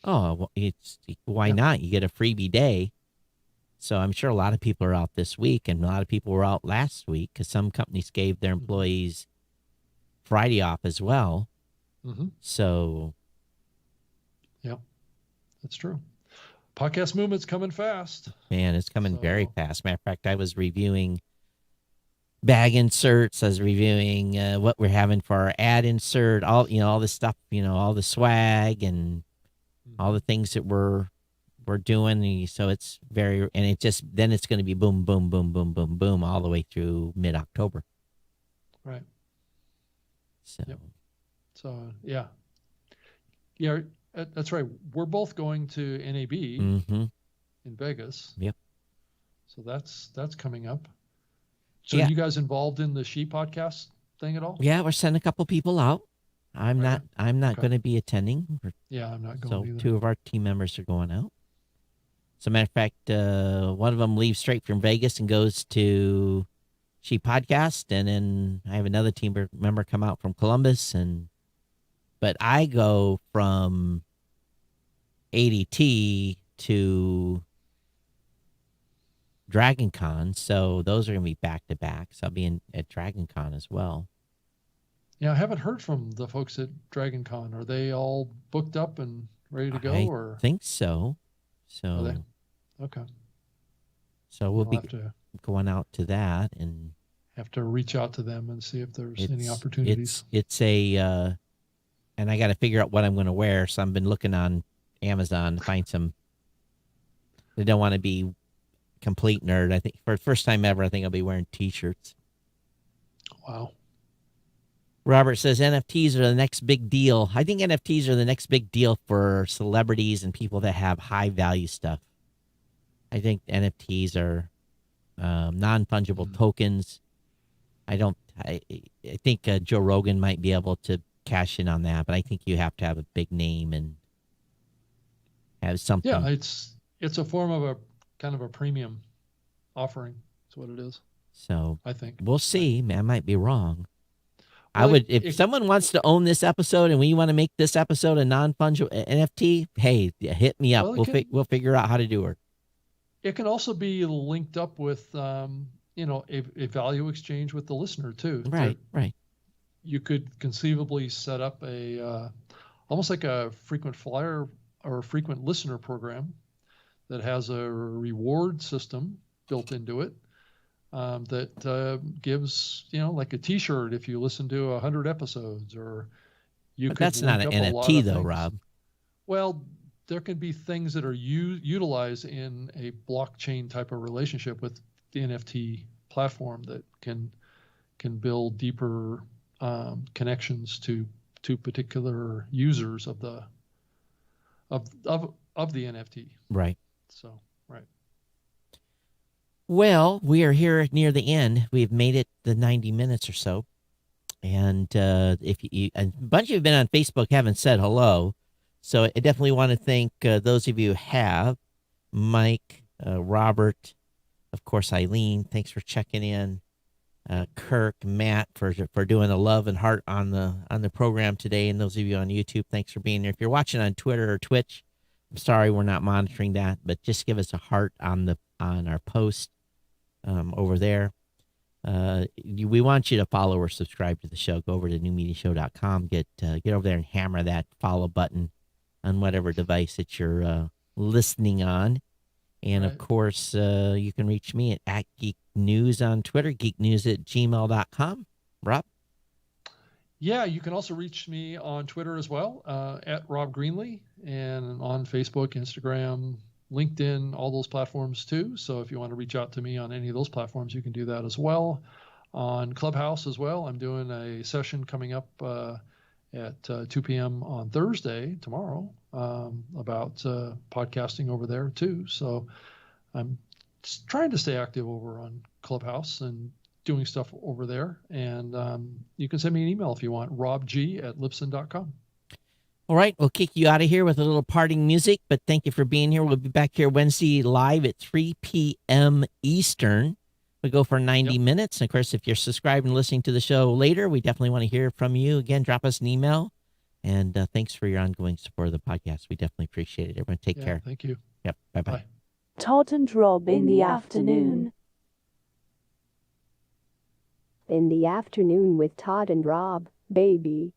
Oh, well, why not? You get a freebie day. So I'm sure a lot of people are out this week, and a lot of people were out last week because some companies gave their employees Friday off as well. Mm-hmm. So Yep, that's true. Podcast movement's coming fast. man, it's coming very So- fast. Matter of fact, I was reviewing bag inserts. I was reviewing what we're having for our ad insert. All all the stuff. All the swag and all the things that we're doing. So it's very, and then it's going to be boom, boom, boom, boom, boom, boom, all the way through mid-October. Right. So Yep. So yeah, that's right. We're both going to NAB mhm. in Vegas. Yep. So that's coming up. So Yeah. are you guys involved in the She podcast thing at all? Yeah, we're sending a couple people out. I'm Right. not Okay. going to be attending. Yeah, I'm not So going either. 2 of our team members are going out. As a matter of fact, one of them leaves straight from Vegas and goes to She Podcast, and then I have another team member come out from Columbus, but I go from ADT to Dragon Con, so those are going to be back to back. So I'll be at Dragon Con as well. Yeah, I haven't heard from the folks at Dragon Con. Are they all booked up and ready to go, I or think so. are they? So Okay. so we'll I'll be going out to that, and have to reach out to them and see if there's any it's opportunities. it's a and I got to figure out what I'm going to wear. So I've been looking on Amazon to find some. They don't want to be complete nerd. I think for the first time ever, I think I'll be wearing T-shirts. Wow. Robert says NFTs are the next big deal. I think NFTs are the next big deal for celebrities and people that have high value stuff. I think NFTs are non-fungible tokens. I think Joe Rogan might be able to cash in on that, but I think you have to have a big name and have something. Yeah, it's a form of a kind of a premium offering. That's what it is, So I think. we'll see. Man, I might be wrong. I Well, would, if someone wants to own this episode and we want to make this episode a non-fungible NFT, hey, hit me up. Well, We'll figure out how to do it. It can also be linked up with, a value exchange with the listener too. Right, right. You could conceivably set up almost like a frequent flyer or a frequent listener program that has a reward system built into it that gives, like a T-shirt if you listen to 100 episodes, or you But could that's not an link up a lot NFT of though, things. Rob. Well, there can be things that are utilized in a blockchain type of relationship with the NFT platform that can build deeper connections to particular users of the NFT. Right. So, right. Well, we are here near the end. We've made it the 90 minutes or so. And if you, a bunch of you have been on Facebook, haven't said hello. So I definitely want to thank those of you who have. Mike, Robert, of course, Eileen, thanks for checking in. Kirk, Matt, for doing the love and heart on the program today. And those of you on YouTube, thanks for being there. If you're watching on Twitter or Twitch, I'm sorry we're not monitoring that, but just give us a heart on our post over there. We want you to follow or subscribe to the show. Go over to newmediashow.com. Get over there and hammer that follow button on whatever device that you're listening on. And, Right. of course, you can reach me at Geek News on Twitter, geeknews@gmail.com. Rob? Yeah, you can also reach me on Twitter as well, at Rob Greenlee, and on Facebook, Instagram, LinkedIn, all those platforms too. So if you want to reach out to me on any of those platforms, you can do that as well. On Clubhouse as well, I'm doing a session coming up at 2 p.m. on Thursday, tomorrow, about podcasting over there too. So I'm trying to stay active over on Clubhouse and doing stuff over there. And you can send me an email if you want, robg@libsyn.com. All right, we'll kick you out of here with a little parting music, but thank you for being here. We'll be back here Wednesday live at 3 p.m. Eastern. We go for 90 minutes. And of course, if you're subscribed and listening to the show later, we definitely want to hear from you. Again, drop us an email. And thanks for your ongoing support of the podcast. We definitely appreciate it. Everyone take care. Thank you. Yep. Bye-bye. Bye. Todd and Rob in the afternoon. In the afternoon with Todd and Rob, baby.